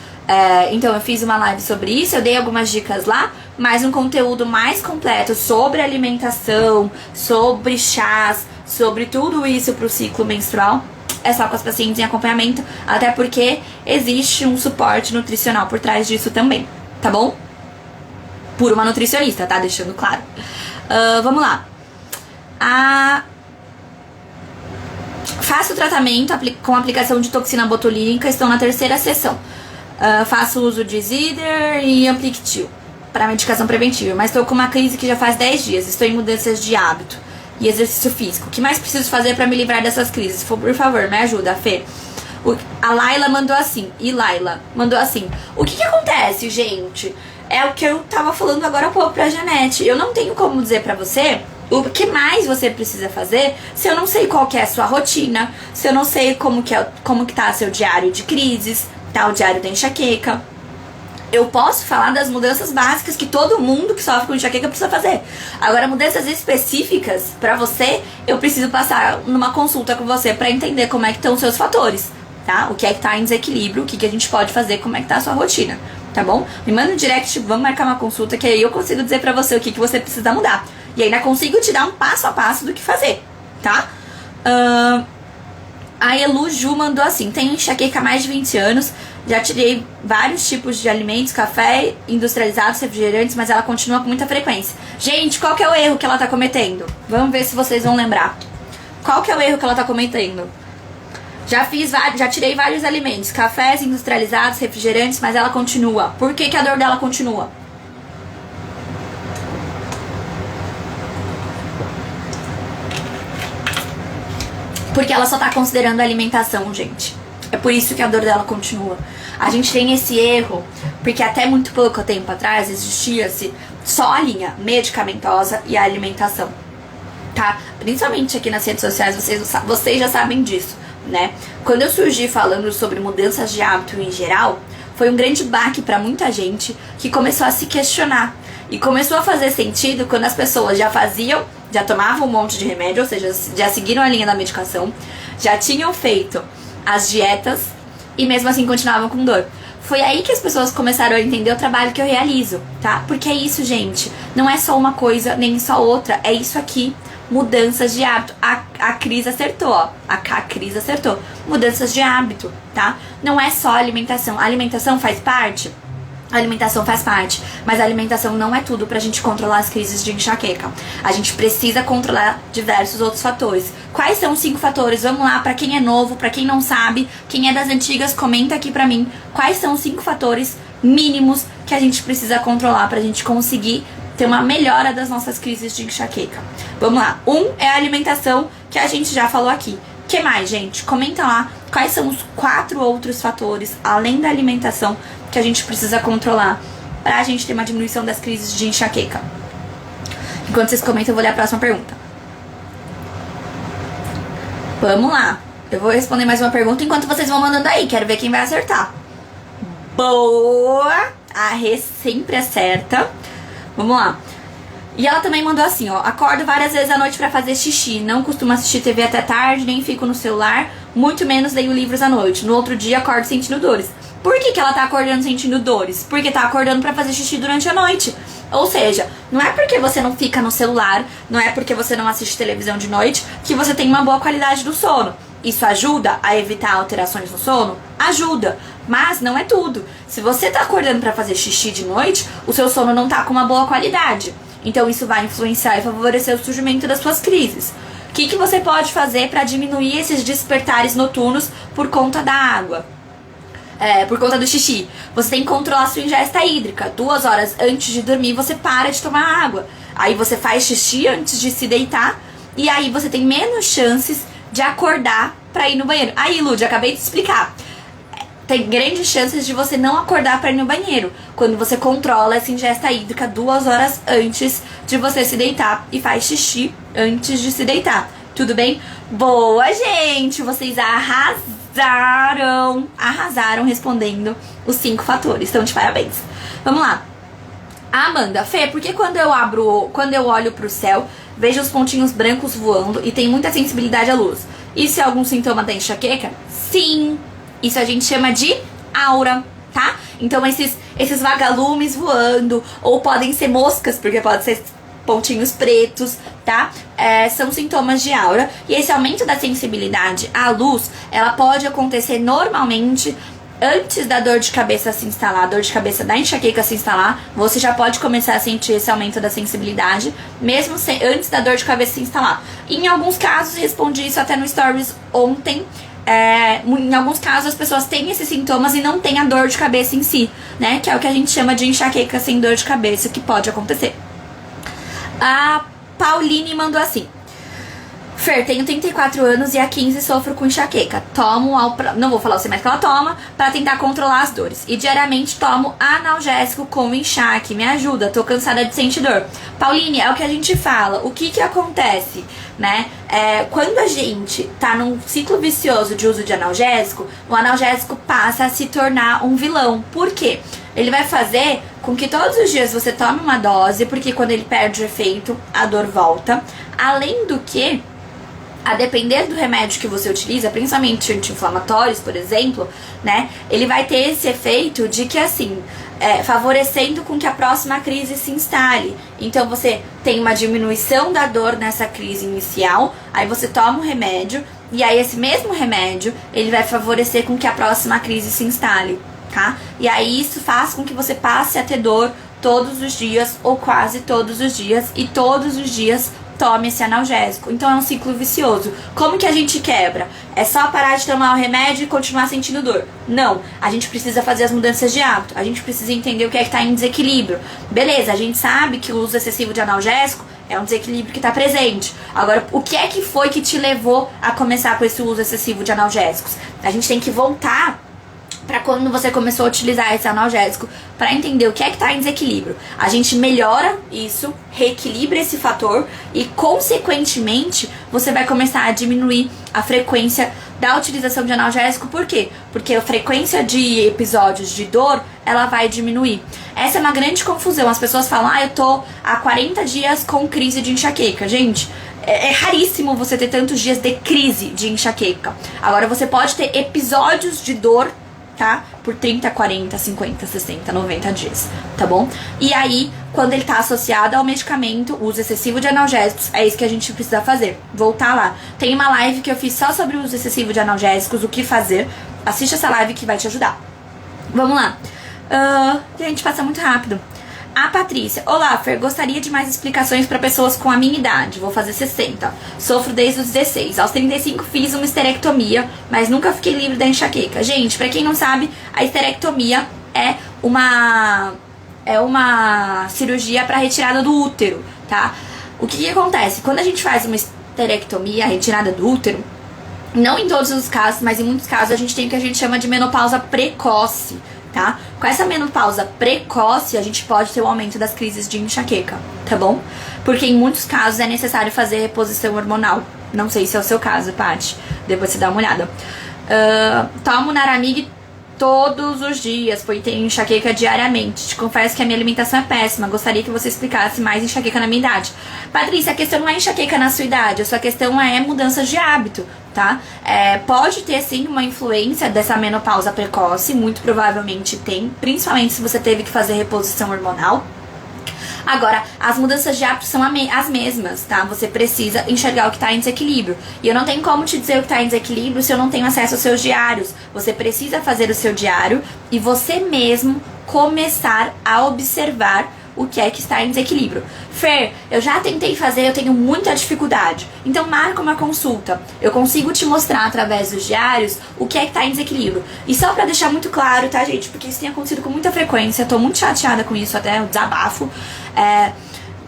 Então eu fiz uma live sobre isso, eu dei algumas dicas lá, mas um conteúdo mais completo sobre alimentação, sobre chás, sobre tudo isso pro ciclo menstrual, é só com as pacientes em acompanhamento, até porque existe um suporte nutricional por trás disso também, tá bom? Por uma nutricionista, tá? Deixando claro. Vamos lá. Faço o tratamento com aplicação de toxina botulínica, estou na 3ª sessão. Faço uso de Zider e Amplictil para medicação preventiva, mas estou com uma crise que já faz 10 dias. Estou em mudanças de hábito e exercício físico. O que mais preciso fazer para me livrar dessas crises? Por favor, me ajuda, Fê. A Laila mandou assim. O que acontece, gente? É o que eu tava falando agora há pouco pra Janete. Eu não tenho como dizer pra você o que mais você precisa fazer se eu não sei qual que é a sua rotina, se eu não sei como que tá seu diário de crises, tá, o diário da enxaqueca. Eu posso falar das mudanças básicas que todo mundo que sofre com enxaqueca precisa fazer. Agora, mudanças específicas pra você, eu preciso passar numa consulta com você pra entender como é que estão os seus fatores, tá? O que é que tá em desequilíbrio, o que a gente pode fazer, como é que tá a sua rotina, tá bom? Me manda um direct, vamos marcar uma consulta, que aí eu consigo dizer pra você o que você precisa mudar. E ainda consigo te dar um passo a passo do que fazer, tá? A Elu Ju mandou assim: tenho enxaqueca há mais de 20 anos, já tirei vários tipos de alimentos, café, industrializados, refrigerantes, mas ela continua com muita frequência. Gente, qual que é o erro que ela tá cometendo? Vamos ver se vocês vão lembrar. Qual que é o erro que ela tá cometendo? Já tirei vários alimentos, cafés, industrializados, refrigerantes, mas ela continua. Por que a dor dela continua? Porque ela só tá considerando a alimentação, gente. É por isso que a dor dela continua. A gente tem esse erro, porque até muito pouco tempo atrás existia-se só a linha medicamentosa e a alimentação, tá? tá? Principalmente aqui nas redes sociais, vocês já sabem disso, né? Quando eu surgi falando sobre mudanças de hábito em geral, foi um grande baque pra muita gente que começou a se questionar. E começou a fazer sentido quando as pessoas já tomavam um monte de remédio, ou seja, já seguiram a linha da medicação, já tinham feito as dietas e mesmo assim continuavam com dor. Foi aí que as pessoas começaram a entender o trabalho que eu realizo, tá? Porque é isso, gente. Não é só uma coisa, nem só outra. É isso aqui. Mudanças de hábito. A Cris acertou, ó. A Cris acertou. Mudanças de hábito, tá? Não é só alimentação. A alimentação faz parte? A alimentação faz parte, mas a alimentação não é tudo pra gente controlar as crises de enxaqueca. A gente precisa controlar diversos outros fatores. Quais são os 5 fatores? Vamos lá, pra quem é novo, pra quem não sabe, quem é das antigas, comenta aqui pra mim. Quais são os 5 fatores mínimos que a gente precisa controlar pra gente conseguir ter uma melhora das nossas crises de enxaqueca? Vamos lá. 1 é a alimentação, que a gente já falou aqui. O que mais, gente? Comenta lá quais são os 4 outros fatores, além da alimentação, que a gente precisa controlar pra gente ter uma diminuição das crises de enxaqueca. Enquanto vocês comentam, eu vou ler a próxima pergunta. Vamos lá. Eu vou responder mais uma pergunta enquanto vocês vão mandando aí. Quero ver quem vai acertar. Boa! A Rê sempre acerta. Vamos lá. E ela também mandou assim, ó. Acordo várias vezes à noite pra fazer xixi. Não costumo assistir TV até tarde, nem fico no celular. Muito menos leio livros à noite. No outro dia, acordo sentindo dores. Por que ela tá acordando sentindo dores? Porque tá acordando pra fazer xixi durante a noite. Ou seja, não é porque você não fica no celular, não é porque você não assiste televisão de noite, que você tem uma boa qualidade do sono. Isso ajuda a evitar alterações no sono? Ajuda, mas não é tudo. Se você tá acordando pra fazer xixi de noite, o seu sono não tá com uma boa qualidade. Então isso vai influenciar e favorecer o surgimento das suas crises. O que você pode fazer pra diminuir esses despertares noturnos por conta da água? Por conta do xixi? Você tem que controlar a sua ingesta hídrica. 2 horas antes de dormir, você para de tomar água. Aí você faz xixi antes de se deitar. E aí você tem menos chances de acordar pra ir no banheiro. Aí, Lud, acabei de explicar. Tem grandes chances de você não acordar pra ir no banheiro quando você controla essa ingesta hídrica 2 horas antes de você se deitar e faz xixi antes de se deitar. Tudo bem? Boa, gente! Vocês arrasaram respondendo os 5 fatores. Então, de parabéns. Vamos lá. A Amanda, Fê, por que quando eu olho pro céu, vejo os pontinhos brancos voando e tem muita sensibilidade à luz? Isso é algum sintoma da enxaqueca? Sim! Isso a gente chama de aura, tá? Então esses vagalumes voando, ou podem ser moscas, porque pode ser pontinhos pretos, tá? São sintomas de aura. E esse aumento da sensibilidade à luz, ela pode acontecer normalmente antes da dor de cabeça se instalar, a dor de cabeça da enxaqueca se instalar. Você já pode começar a sentir esse aumento da sensibilidade, mesmo antes da dor de cabeça se instalar. Em alguns casos, respondi isso até no Stories ontem. Em alguns casos as pessoas têm esses sintomas e não têm a dor de cabeça em si, né? Que é o que a gente chama de enxaqueca sem dor de cabeça, que pode acontecer. A Pauline mandou assim: Fer, tenho 34 anos e há 15 sofro com enxaqueca. Não vou falar o remédio que ela toma, pra tentar controlar as dores. E diariamente tomo analgésico com enxaque. Me ajuda, tô cansada de sentir dor. Pauline, é o que a gente fala. O que acontece, né? Quando a gente tá num ciclo vicioso de uso de analgésico, o analgésico passa a se tornar um vilão. Por quê? Ele vai fazer com que todos os dias você tome uma dose, porque quando ele perde o efeito, a dor volta. Além do que, a depender do remédio que você utiliza, principalmente anti-inflamatórios, por exemplo, né? Ele vai ter esse efeito de que, assim, favorecendo com que a próxima crise se instale. Então, você tem uma diminuição da dor nessa crise inicial, aí você toma um remédio, e aí esse mesmo remédio, ele vai favorecer com que a próxima crise se instale, tá? E aí isso faz com que você passe a ter dor todos os dias, ou quase todos os dias, e todos os dias tome esse analgésico. Então é um ciclo vicioso. Como que a gente quebra? É só parar de tomar o remédio e continuar sentindo dor? Não. A gente precisa fazer as mudanças de hábito. A gente precisa entender o que é que tá em desequilíbrio. Beleza, a gente sabe que o uso excessivo de analgésico é um desequilíbrio que tá presente. Agora, o que é que foi que te levou a começar com esse uso excessivo de analgésicos? A gente tem que voltar para quando você começou a utilizar esse analgésico, para entender o que é que tá em desequilíbrio. A gente melhora isso, reequilibra esse fator e, consequentemente, você vai começar a diminuir a frequência da utilização de analgésico. Por quê? Porque a frequência de episódios de dor, ela vai diminuir. Essa é uma grande confusão. As pessoas falam, eu tô há 40 dias com crise de enxaqueca. Gente, é raríssimo você ter tantos dias de crise de enxaqueca. Agora, você pode ter episódios de dor, tá? Por 30, 40, 50, 60, 90 dias, tá bom? E aí, quando ele tá associado ao medicamento, uso excessivo de analgésicos, é isso que a gente precisa fazer. Voltar lá. Tem uma live que eu fiz só sobre o uso excessivo de analgésicos, o que fazer. Assiste essa live que vai te ajudar. Vamos lá. Gente, passa muito rápido. A Patrícia: olá, Fer, gostaria de mais explicações para pessoas com a minha idade. Vou fazer 60. Sofro desde os 16. Aos 35 fiz uma esterectomia, mas nunca fiquei livre da enxaqueca. Gente, pra quem não sabe, a esterectomia é uma cirurgia para retirada do útero, tá? O que acontece? Quando a gente faz uma esterectomia, a retirada do útero, não em todos os casos, mas em muitos casos, a gente tem o que a gente chama de menopausa precoce, tá? Com essa menopausa precoce, a gente pode ter o aumento das crises de enxaqueca, tá bom? Porque em muitos casos é necessário fazer reposição hormonal. Não sei se é o seu caso, Paty. Depois você dá uma olhada. Tomo Naramig todos os dias, pois tenho enxaqueca diariamente. Te confesso que a minha alimentação é péssima. Gostaria que você explicasse mais enxaqueca na minha idade. Patrícia, a questão não é enxaqueca na sua idade. A sua questão é mudanças de hábito, tá? Pode ter, sim, uma influência dessa menopausa precoce. Muito provavelmente tem. Principalmente se você teve que fazer reposição hormonal. Agora, as mudanças de hábito são as mesmas, tá? Você precisa enxergar o que está em desequilíbrio. E eu não tenho como te dizer o que está em desequilíbrio se eu não tenho acesso aos seus diários. Você precisa fazer o seu diário e você mesmo começar a observar o que é que está em desequilíbrio. Fer, eu já tentei fazer, eu tenho muita dificuldade. Então marca uma consulta. Eu consigo te mostrar através dos diários o que é que está em desequilíbrio. E só pra deixar muito claro, tá, gente? Porque isso tem acontecido com muita frequência. Tô muito chateada com isso, até o desabafo.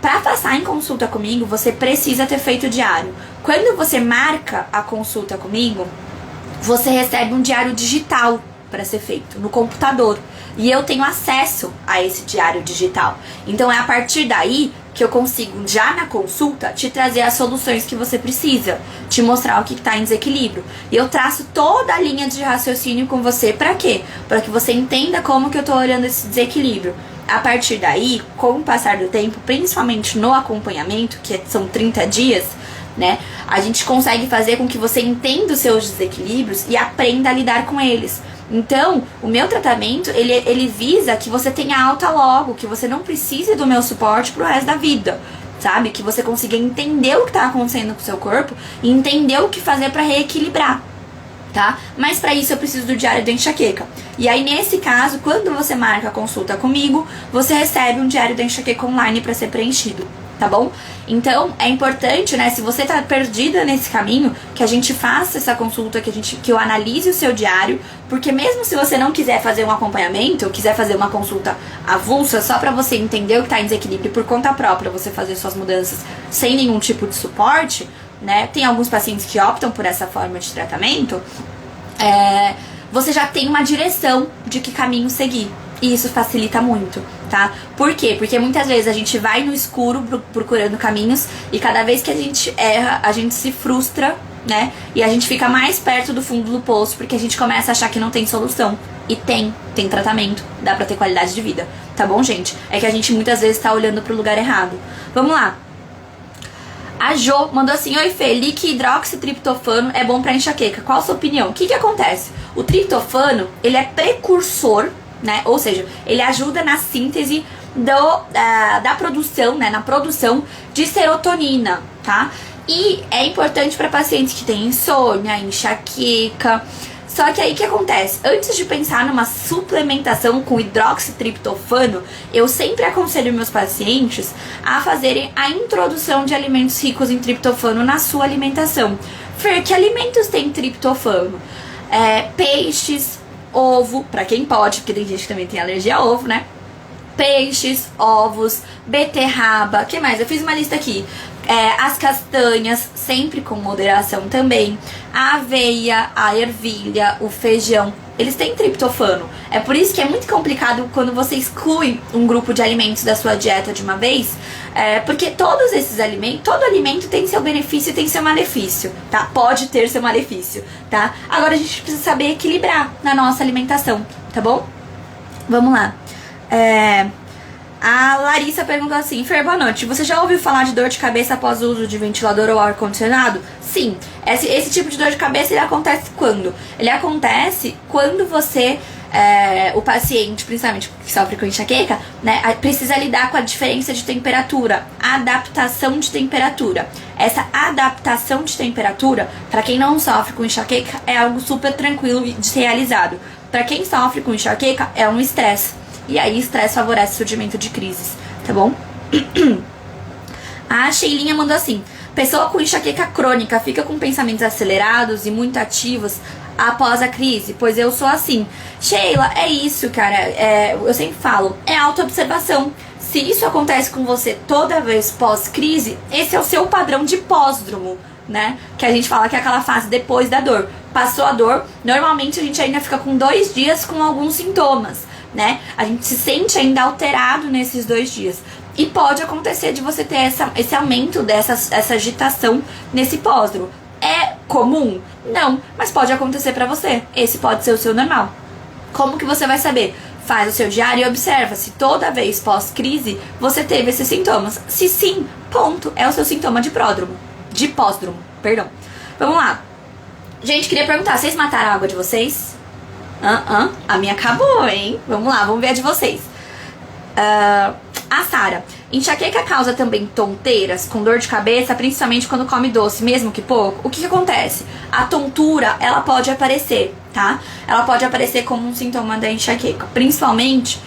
Pra passar em consulta comigo, você precisa ter feito o diário. Quando você marca a consulta comigo, você recebe um diário digital para ser feito no computador. E eu tenho acesso a esse diário digital. Então é a partir daí que eu consigo, já na consulta, te trazer as soluções que você precisa, te mostrar o que está em desequilíbrio. E eu traço toda a linha de raciocínio com você. Para quê? Para que você entenda como que eu tô olhando esse desequilíbrio. A partir daí, com o passar do tempo, principalmente no acompanhamento, que são 30 dias, né, a gente consegue fazer com que você entenda os seus desequilíbrios e aprenda a lidar com eles. Então, o meu tratamento, ele visa que você tenha alta logo, que você não precise do meu suporte pro resto da vida, sabe? Que você consiga entender o que tá acontecendo com o seu corpo e entender o que fazer pra reequilibrar, tá? Mas pra isso eu preciso do diário da enxaqueca. E aí, nesse caso, quando você marca a consulta comigo, você recebe um diário da enxaqueca online pra ser preenchido, tá bom? Então, é importante, né, se você tá perdida nesse caminho, que a gente faça essa consulta, que eu analise o seu diário, porque mesmo se você não quiser fazer um acompanhamento, ou quiser fazer uma consulta avulsa, só pra você entender o que tá em desequilíbrio por conta própria, você fazer suas mudanças sem nenhum tipo de suporte, né, tem alguns pacientes que optam por essa forma de tratamento, você já tem uma direção de que caminho seguir. E isso facilita muito, tá? Por quê? Porque muitas vezes a gente vai no escuro procurando caminhos e cada vez que a gente erra, a gente se frustra, né? E a gente fica mais perto do fundo do poço porque a gente começa a achar que não tem solução. E tem tratamento, dá pra ter qualidade de vida, tá bom, gente? É que a gente muitas vezes tá olhando pro lugar errado. Vamos lá. A Jo mandou assim: oi Fê, li que hidroxitriptofano é bom pra enxaqueca. Qual a sua opinião? O que acontece? O triptofano, ele é precursor, né? Ou seja, ele ajuda na síntese da produção, né? Na produção de serotonina, tá? E é importante para pacientes que têm insônia, enxaqueca. Só que aí o que acontece? Antes de pensar numa suplementação com hidroxitriptofano, eu sempre aconselho meus pacientes a fazerem a introdução de alimentos ricos em triptofano na sua alimentação. Fer, que alimentos tem triptofano? Peixes, ovo, pra quem pode, porque tem gente que também tem alergia a ovo, né? Peixes, ovos, beterraba, o que mais? Eu fiz uma lista aqui. As castanhas, sempre com moderação também. A aveia, a ervilha, o feijão, eles têm triptofano. É por isso que é muito complicado quando você exclui um grupo de alimentos da sua dieta de uma vez, porque todos esses alimentos, todo alimento tem seu benefício e tem seu malefício, tá? Pode ter seu malefício, tá? Agora a gente precisa saber equilibrar na nossa alimentação, tá bom? Vamos lá. A Larissa perguntou assim: Fer, boa noite. Você já ouviu falar de dor de cabeça após o uso de ventilador ou ar-condicionado? Sim. Esse tipo de dor de cabeça, ele acontece quando? Ele acontece quando você, o paciente, principalmente que sofre com enxaqueca, né, precisa lidar com a diferença de temperatura, a adaptação de temperatura. Essa adaptação de temperatura, para quem não sofre com enxaqueca, é algo super tranquilo de ser realizado. Para quem sofre com enxaqueca, é um estresse. E aí, estresse favorece o surgimento de crises, tá bom? A Sheilinha mandou assim: pessoa com enxaqueca crônica fica com pensamentos acelerados e muito ativos após a crise? Pois eu sou assim. Sheila, é isso, cara. Eu sempre falo, é autoobservação. Se isso acontece com você toda vez pós-crise, esse é o seu padrão de pós-dromo, né? Que a gente fala que é aquela fase depois da dor. Passou a dor, normalmente a gente ainda fica com 2 dias com alguns sintomas, né? A gente se sente ainda alterado nesses 2 dias. E pode acontecer de você ter esse aumento essa agitação nesse pós-dromo. É comum? Não, mas pode acontecer pra você. Esse pode ser o seu normal. Como que você vai saber? Faz o seu diário e observa se toda vez pós-crise você teve esses sintomas. Se sim, ponto, é o seu sintoma de pródromo. De pós-dromo, perdão. Vamos lá. Gente, queria perguntar, vocês mataram a água de vocês? A minha acabou, hein? Vamos lá, vamos ver a de vocês. A Sara: enxaqueca causa também tonteiras, com dor de cabeça, principalmente quando come doce, mesmo que pouco? O que acontece? A tontura, ela pode aparecer, tá? Ela pode aparecer como um sintoma da enxaqueca. Principalmente,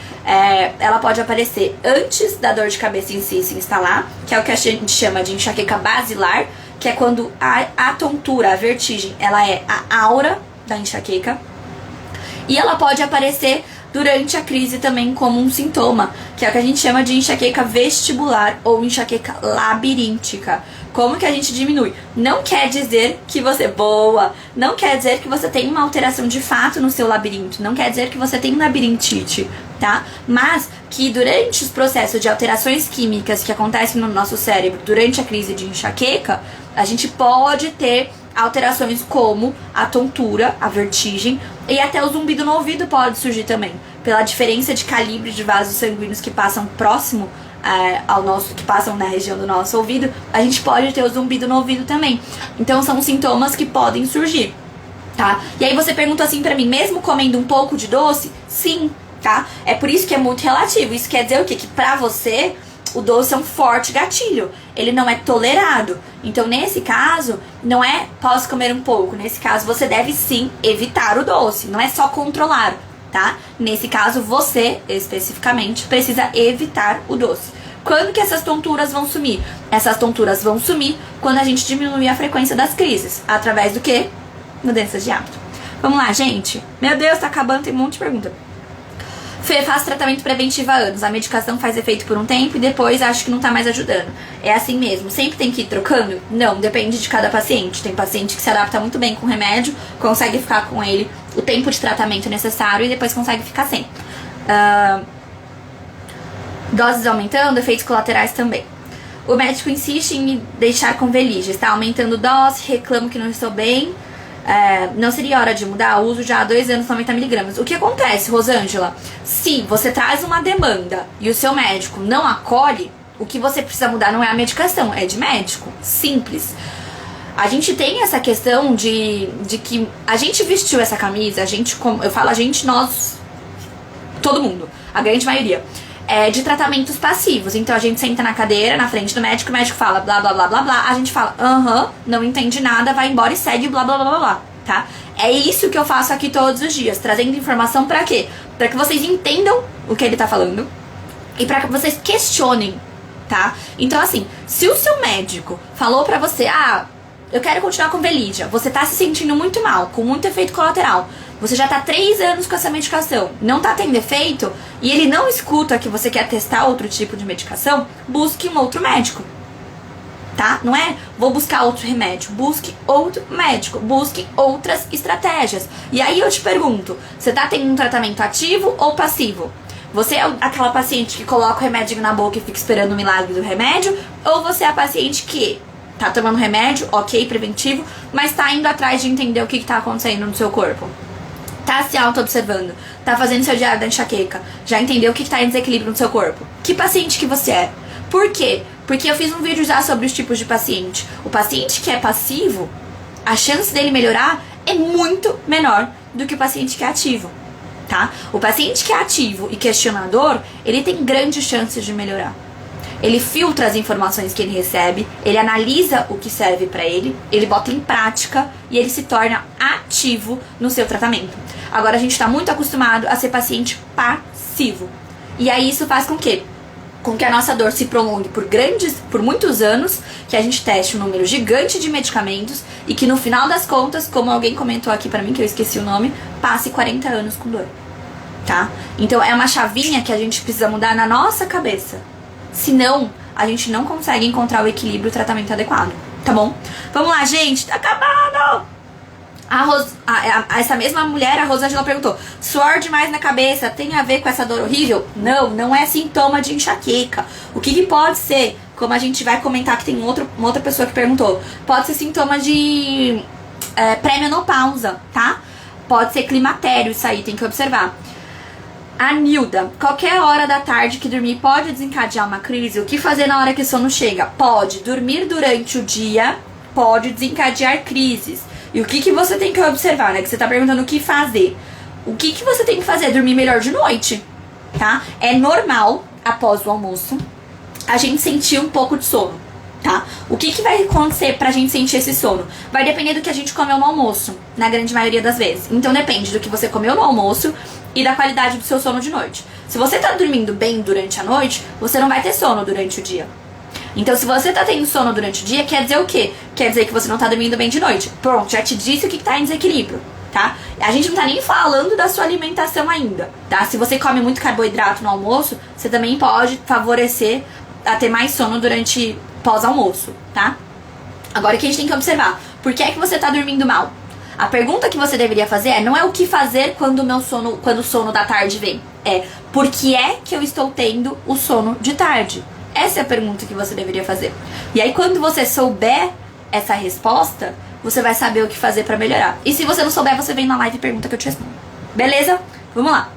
ela pode aparecer antes da dor de cabeça em si se instalar, que é o que a gente chama de enxaqueca basilar, que é quando a tontura, a vertigem, ela é a aura da enxaqueca. E ela pode aparecer durante a crise também como um sintoma, que é o que a gente chama de enxaqueca vestibular ou enxaqueca labiríntica. Como que a gente diminui? Não quer dizer que você... Boa! Não quer dizer que você tem uma alteração de fato no seu labirinto. Não quer dizer que você tem labirintite, tá? Mas que durante os processos de alterações químicas que acontecem no nosso cérebro durante a crise de enxaqueca, a gente pode ter alterações como a tontura, a vertigem e até o zumbido no ouvido pode surgir também. Pela diferença de calibre de vasos sanguíneos que passam próximo ao nosso, que passam na região do nosso ouvido, a gente pode ter o zumbido no ouvido também. Então são sintomas que podem surgir, tá? E aí você pergunta assim pra mim, mesmo comendo um pouco de doce? Sim, tá? É por isso que é muito relativo. Isso quer dizer o quê? Que pra você o doce é um forte gatilho, ele não é tolerado. Então nesse caso, não é posso comer um pouco, nesse caso você deve sim evitar o doce, não é só controlar, tá? Nesse caso você, especificamente, precisa evitar o doce. Quando que essas tonturas vão sumir? Essas tonturas vão sumir quando a gente diminuir a frequência das crises. Através do quê? Mudanças de hábito. Vamos lá, gente. Meu Deus, tá acabando, tem um monte de pergunta. Fê, faço tratamento preventivo há anos. A medicação faz efeito por um tempo e depois acho que não tá mais ajudando. É assim mesmo? Sempre tem que ir trocando? Não, depende de cada paciente. Tem paciente que se adapta muito bem com o remédio, consegue ficar com ele o tempo de tratamento necessário e depois consegue ficar sem. Doses aumentando, efeitos colaterais também. O médico insiste em me deixar com Velige. Está aumentando dose, reclamo que não estou bem. Não seria hora de mudar? Uso já há 2 anos 90mg. O que acontece, Rosângela? Se você traz uma demanda e o seu médico não acolhe, o que você precisa mudar não é a medicação, é de médico. Simples. A gente tem essa questão de que a gente vestiu essa camisa, eu falo a gente, nós, todo mundo, a grande maioria, de tratamentos passivos. Então a gente senta na cadeira, na frente do médico, o médico fala blá blá blá blá blá, a gente fala não entendi nada, vai embora e segue blá blá blá blá blá, tá? É isso que eu faço aqui todos os dias, trazendo informação pra quê? Pra que vocês entendam o que ele tá falando e pra que vocês questionem, tá? Então assim, se o seu médico falou pra você, eu quero continuar com Velidia, você tá se sentindo muito mal, com muito efeito colateral, você já tá 3 anos com essa medicação, não tá tendo efeito, e ele não escuta que você quer testar outro tipo de medicação, busque um outro médico. tá? Não é vou buscar outro remédio, busque outro médico, busque outras estratégias. E aí eu te pergunto, você tá tendo um tratamento ativo ou passivo? Você é aquela paciente que coloca o remédio na boca e fica esperando o milagre do remédio? Ou você é a paciente que tá tomando remédio, ok, preventivo, mas tá indo atrás de entender o que tá acontecendo no seu corpo? Tá se auto-observando, tá fazendo seu diário da enxaqueca, já entendeu o que tá em desequilíbrio no seu corpo? Que paciente que você é? Por quê? Porque eu fiz um vídeo já sobre os tipos de paciente. O paciente que é passivo, a chance dele melhorar é muito menor do que o paciente que é ativo, tá? O paciente que é ativo e questionador, ele tem grandes chances de melhorar. Ele filtra as informações que ele recebe, ele analisa o que serve pra ele, ele bota em prática e ele se torna ativo no seu tratamento. Agora a gente tá muito acostumado a ser paciente passivo. E aí isso faz com que a nossa dor se prolongue por muitos anos, que a gente teste um número gigante de medicamentos e que no final das contas, como alguém comentou aqui pra mim, que eu esqueci o nome, passe 40 anos com dor, tá? Então é uma chavinha que a gente precisa mudar na nossa cabeça. Senão, a gente não consegue encontrar o equilíbrio e o tratamento adequado, tá bom? Vamos lá, gente, tá acabando! Essa mesma mulher, a Rosângela, perguntou: suor demais na cabeça tem a ver com essa dor horrível? Não, não é sintoma de enxaqueca. O que pode ser, como a gente vai comentar que tem uma outra pessoa que perguntou, pode ser sintoma de pré-menopausa, tá? Pode ser climatério, isso aí tem que observar. A Nilda: qualquer hora da tarde que dormir pode desencadear uma crise? O que fazer na hora que o sono chega? Pode. Dormir durante o dia pode desencadear crises. E o que você tem que observar, né? Que você tá perguntando o que fazer. O que você tem que fazer? Dormir melhor de noite, tá? É normal, após o almoço, a gente sentir um pouco de sono, tá? O que vai acontecer pra gente sentir esse sono? Vai depender do que a gente comeu no almoço, na grande maioria das vezes. Então depende do que você comeu no almoço e da qualidade do seu sono de noite. Se você tá dormindo bem durante a noite, você não vai ter sono durante o dia. Então, se você tá tendo sono durante o dia, quer dizer o quê? Quer dizer que você não tá dormindo bem de noite. Pronto, já te disse o que tá em desequilíbrio, tá? A gente não tá nem falando da sua alimentação ainda, tá? Se você come muito carboidrato no almoço, você também pode favorecer a ter mais sono durante pós-almoço, tá? Agora, o que a gente tem que observar? Por que é que você tá dormindo mal? A pergunta que você deveria fazer não é o que fazer quando o sono da tarde vem. É, por que é que eu estou tendo o sono de tarde? Essa é a pergunta que você deveria fazer. E aí, quando você souber essa resposta, você vai saber o que fazer pra melhorar. E se você não souber, você vem na live e pergunta que eu te respondo. Beleza? Vamos lá.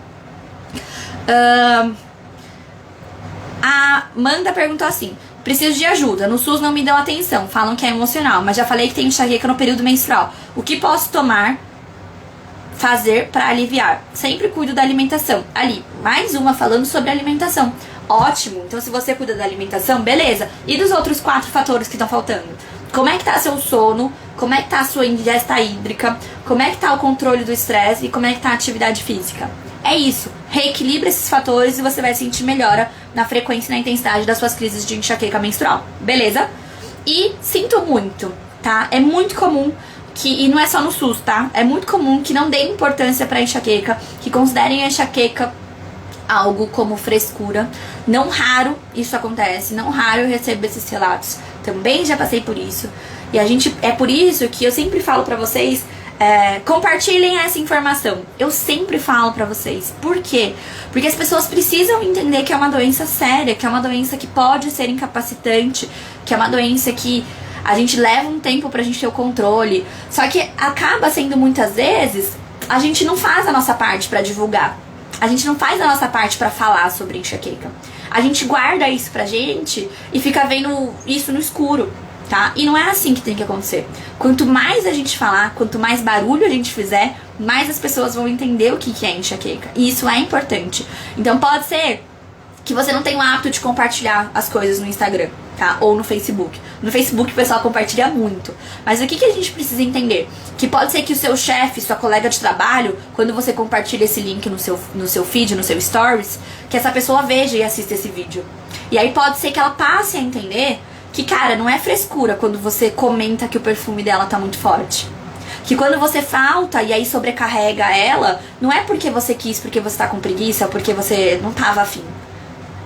A Amanda perguntou assim: preciso de ajuda, no SUS não me dão atenção, falam que é emocional, mas já falei que tem enxaqueca no período menstrual. O que posso fazer pra aliviar? Sempre cuido da alimentação. Ali, mais uma falando sobre alimentação. Ótimo, então se você cuida da alimentação, beleza. E dos outros 4 fatores que estão faltando? Como é que tá seu sono? Como é que tá a sua ingesta hídrica? Como é que tá o controle do estresse? E como é que tá a atividade física? É isso, reequilibra esses fatores e você vai sentir melhora na frequência e na intensidade das suas crises de enxaqueca menstrual, beleza? E sinto muito, tá? É muito comum e não é só no SUS, tá? É muito comum que não deem importância pra enxaqueca, que considerem a enxaqueca algo como frescura. Não raro isso acontece, não raro eu recebo esses relatos. Também já passei por isso. E é por isso que eu sempre falo pra vocês, compartilhem essa informação. Eu sempre falo pra vocês. Por quê? Porque as pessoas precisam entender que é uma doença séria, que é uma doença que pode ser incapacitante, que é uma doença que a gente leva um tempo pra gente ter o controle. Só que acaba sendo muitas vezes, a gente não faz a nossa parte pra divulgar. A gente não faz a nossa parte pra falar sobre enxaqueca. A gente guarda isso pra gente e fica vendo isso no escuro, tá? E não é assim que tem que acontecer. Quanto mais a gente falar, quanto mais barulho a gente fizer, mais as pessoas vão entender o que é enxaqueca. E isso é importante. Então pode ser que você não tenha o hábito de compartilhar as coisas no Instagram, tá? Ou no Facebook. No Facebook o pessoal compartilha muito. Mas o que a gente precisa entender? Que pode ser que o seu chefe, sua colega de trabalho, quando você compartilha esse link no seu feed, no seu stories, que essa pessoa veja e assista esse vídeo. E aí pode ser que ela passe a entender que, cara, não é frescura quando você comenta que o perfume dela tá muito forte. Que quando você falta e aí sobrecarrega ela, não é porque você quis, porque você tá com preguiça, ou porque você não tava afim.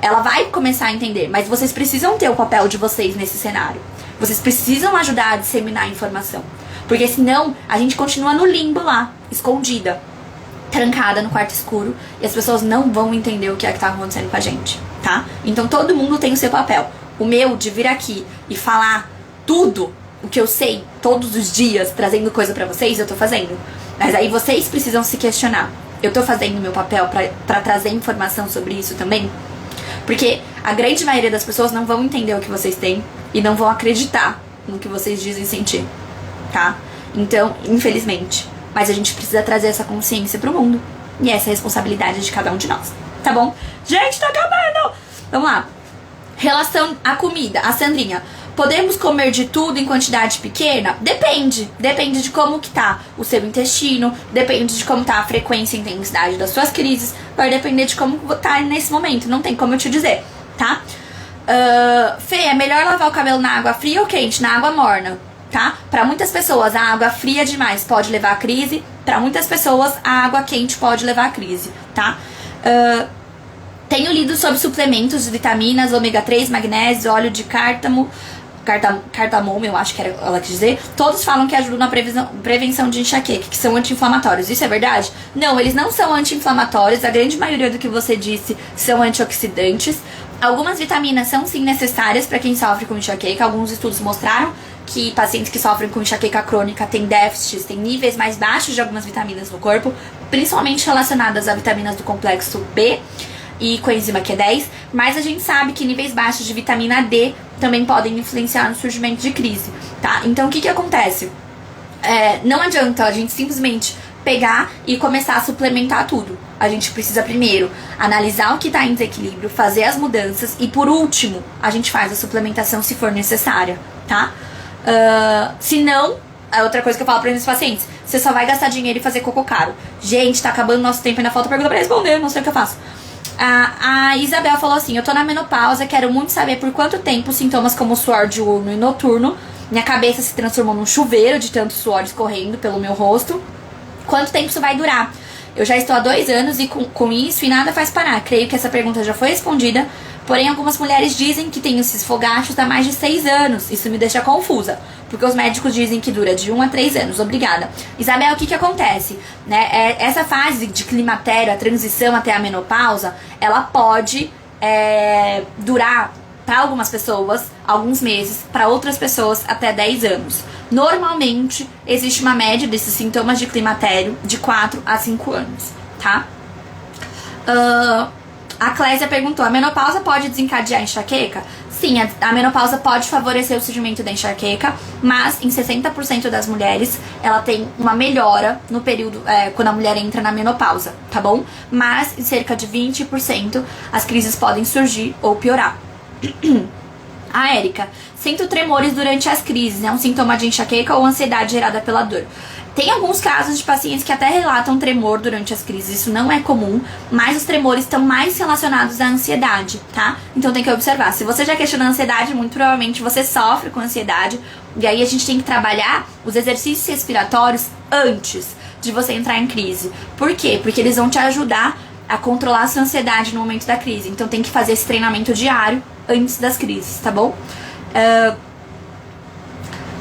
ela vai começar a entender, mas vocês precisam ter o papel de vocês nesse cenário. Vocês precisam ajudar a disseminar a informação. Porque senão a gente continua no limbo lá, escondida, trancada no quarto escuro, e as pessoas não vão entender o que é que tá acontecendo com a gente, tá? Então todo mundo tem o seu papel. O meu de vir aqui e falar tudo o que eu sei todos os dias, trazendo coisa pra vocês, eu tô fazendo. Mas aí vocês precisam se questionar. Eu tô fazendo o meu papel pra trazer informação sobre isso também? Porque a grande maioria das pessoas não vão entender o que vocês têm e não vão acreditar no que vocês dizem sentir, tá? Então, infelizmente. Mas a gente precisa trazer essa consciência pro mundo. E essa é a responsabilidade de cada um de nós, tá bom? Gente, tá acabando! Vamos lá. Relação à comida. A Sandrinha. Podemos comer de tudo em quantidade pequena? Depende. Depende de como que tá o seu intestino. Depende de como tá a frequência e intensidade das suas crises. Vai depender de como tá nesse momento. Não tem como eu te dizer, tá? Fê, é melhor lavar o cabelo na água fria ou quente? Na água morna, tá? Pra muitas pessoas, a água fria demais pode levar a crise. Pra muitas pessoas, a água quente pode levar a crise, tá? Tenho lido sobre suplementos de vitaminas, ômega 3, magnésio, óleo de cártamo, cardamomo, eu acho que era ela quis dizer. Todos falam que ajudam na prevenção de enxaqueca, que são anti-inflamatórios. Isso é verdade? Não, eles não são anti-inflamatórios. A grande maioria do que você disse são antioxidantes. Algumas vitaminas são sim necessárias para quem sofre com enxaqueca. Alguns estudos mostraram que pacientes que sofrem com enxaqueca crônica têm déficits, têm níveis mais baixos de algumas vitaminas no corpo, principalmente relacionadas a vitaminas do complexo B e coenzima Q10, mas a gente sabe que níveis baixos de vitamina D também podem influenciar no surgimento de crise, tá? Então o que acontece? Não adianta a gente simplesmente pegar e começar a suplementar tudo. A gente precisa primeiro analisar o que está em desequilíbrio, fazer as mudanças e por último a gente faz a suplementação se for necessária, tá? Se não, é outra coisa que eu falo para meus pacientes, você só vai gastar dinheiro e fazer cocô caro. Gente, tá acabando nosso tempo, ainda falta pergunta pra responder, não sei o que eu faço. A Isabel falou assim: eu tô na menopausa, quero muito saber por quanto tempo sintomas como suor diurno e noturno, minha cabeça se transformou num chuveiro de tanto suor escorrendo pelo meu rosto. Quanto tempo isso vai durar? Eu já estou há 2 anos e com isso e nada faz parar. Creio que essa pergunta já foi respondida, porém algumas mulheres dizem que tem esses fogachos há mais de 6 anos. Isso me deixa confusa, porque os médicos dizem que dura de 1 a 3 anos. Obrigada. Isabel, o que acontece? Né? Essa fase de climatério, a transição até a menopausa, ela pode durar, para algumas pessoas, alguns meses, para outras pessoas, até 10 anos. Normalmente, existe uma média desses sintomas de climatério de 4 a 5 anos, tá? A Clésia perguntou: a menopausa pode desencadear enxaqueca? Sim, a menopausa pode favorecer o surgimento da enxaqueca, mas em 60% das mulheres ela tem uma melhora no período, quando a mulher entra na menopausa, tá bom? Mas em cerca de 20% as crises podem surgir ou piorar. A Érica: sinto tremores durante as crises, é um sintoma de enxaqueca ou ansiedade gerada pela dor? Tem alguns casos de pacientes que até relatam tremor durante as crises, isso não é comum, mas os tremores estão mais relacionados à ansiedade, tá? Então tem que observar. Se você já questiona a ansiedade, muito provavelmente você sofre com ansiedade, e aí a gente tem que trabalhar os exercícios respiratórios antes de você entrar em crise. Por quê? Porque eles vão te ajudar a controlar a sua ansiedade no momento da crise. Então tem que fazer esse treinamento diário antes das crises, tá bom?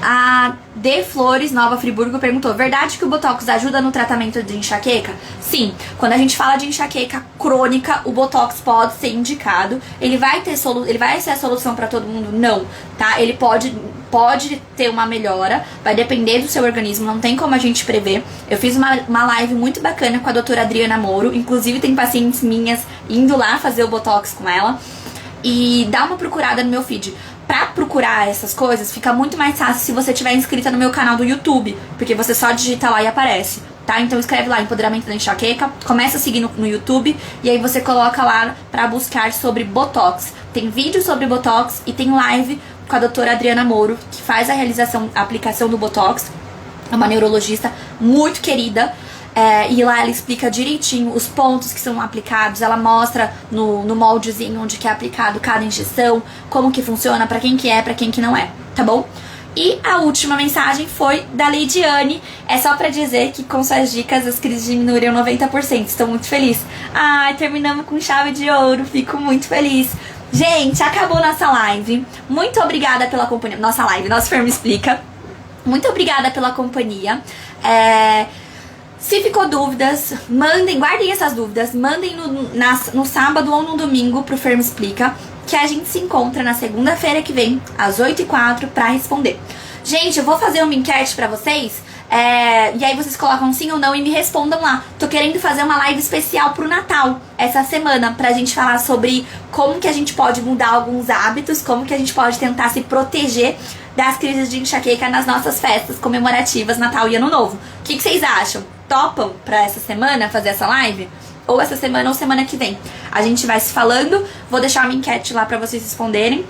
A D. Flores, Nova Friburgo, perguntou: verdade que o Botox ajuda no tratamento de enxaqueca? Sim, quando a gente fala de enxaqueca crônica, o Botox pode ser indicado. Ele vai ser a solução para todo mundo? Não, tá? Ele pode ter uma melhora, vai depender do seu organismo, não tem como a gente prever. Eu fiz uma live muito bacana com a doutora Adriana Moro, inclusive tem pacientes minhas indo lá fazer o Botox com ela. E dá uma procurada no meu feed. Pra procurar essas coisas, fica muito mais fácil se você estiver inscrita no meu canal do YouTube, porque você só digita lá e aparece, tá? Então escreve lá Empoderamento da Enxaqueca, começa a seguir no YouTube, e aí você coloca lá pra buscar sobre Botox. Tem vídeo sobre Botox e tem live com a doutora Adriana Moro, que faz a aplicação do Botox. É uma neurologista muito querida. E lá ela explica direitinho os pontos que são aplicados, ela mostra no moldezinho onde que é aplicado cada injeção, como que funciona, pra quem que é, pra quem que não é, tá bom? E a última mensagem foi da Leidiane. É só pra dizer que com suas dicas as crises diminuíram 90%. Estou muito feliz. Ai, terminamos com chave de ouro. Fico muito feliz. Gente, acabou nossa live. Muito obrigada pela companhia. Nossa live, nosso Fer Me Explica. Muito obrigada pela companhia. Se ficou dúvidas, mandem, guardem essas dúvidas. Mandem no sábado ou no domingo pro Fer Me Explica, que a gente se encontra na segunda-feira que vem, às 8h04, pra responder. Gente, eu vou fazer uma enquete pra vocês, e aí vocês colocam sim ou não e me respondam lá. Tô querendo fazer uma live especial pro Natal, essa semana, pra gente falar sobre como que a gente pode mudar alguns hábitos, como que a gente pode tentar se proteger das crises de enxaqueca nas nossas festas comemorativas, Natal e Ano Novo. O que vocês acham? Topam pra essa semana fazer essa live? Ou essa semana ou semana que vem. A gente vai se falando, vou deixar uma enquete lá pra vocês responderem.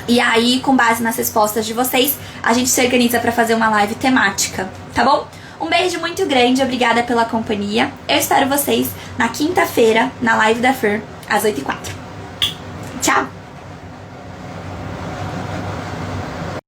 E aí, com base nas respostas de vocês, a gente se organiza pra fazer uma live temática, tá bom? Um beijo muito grande, obrigada pela companhia. Eu espero vocês na quinta-feira, na live da Fer, às 8h04. Tchau!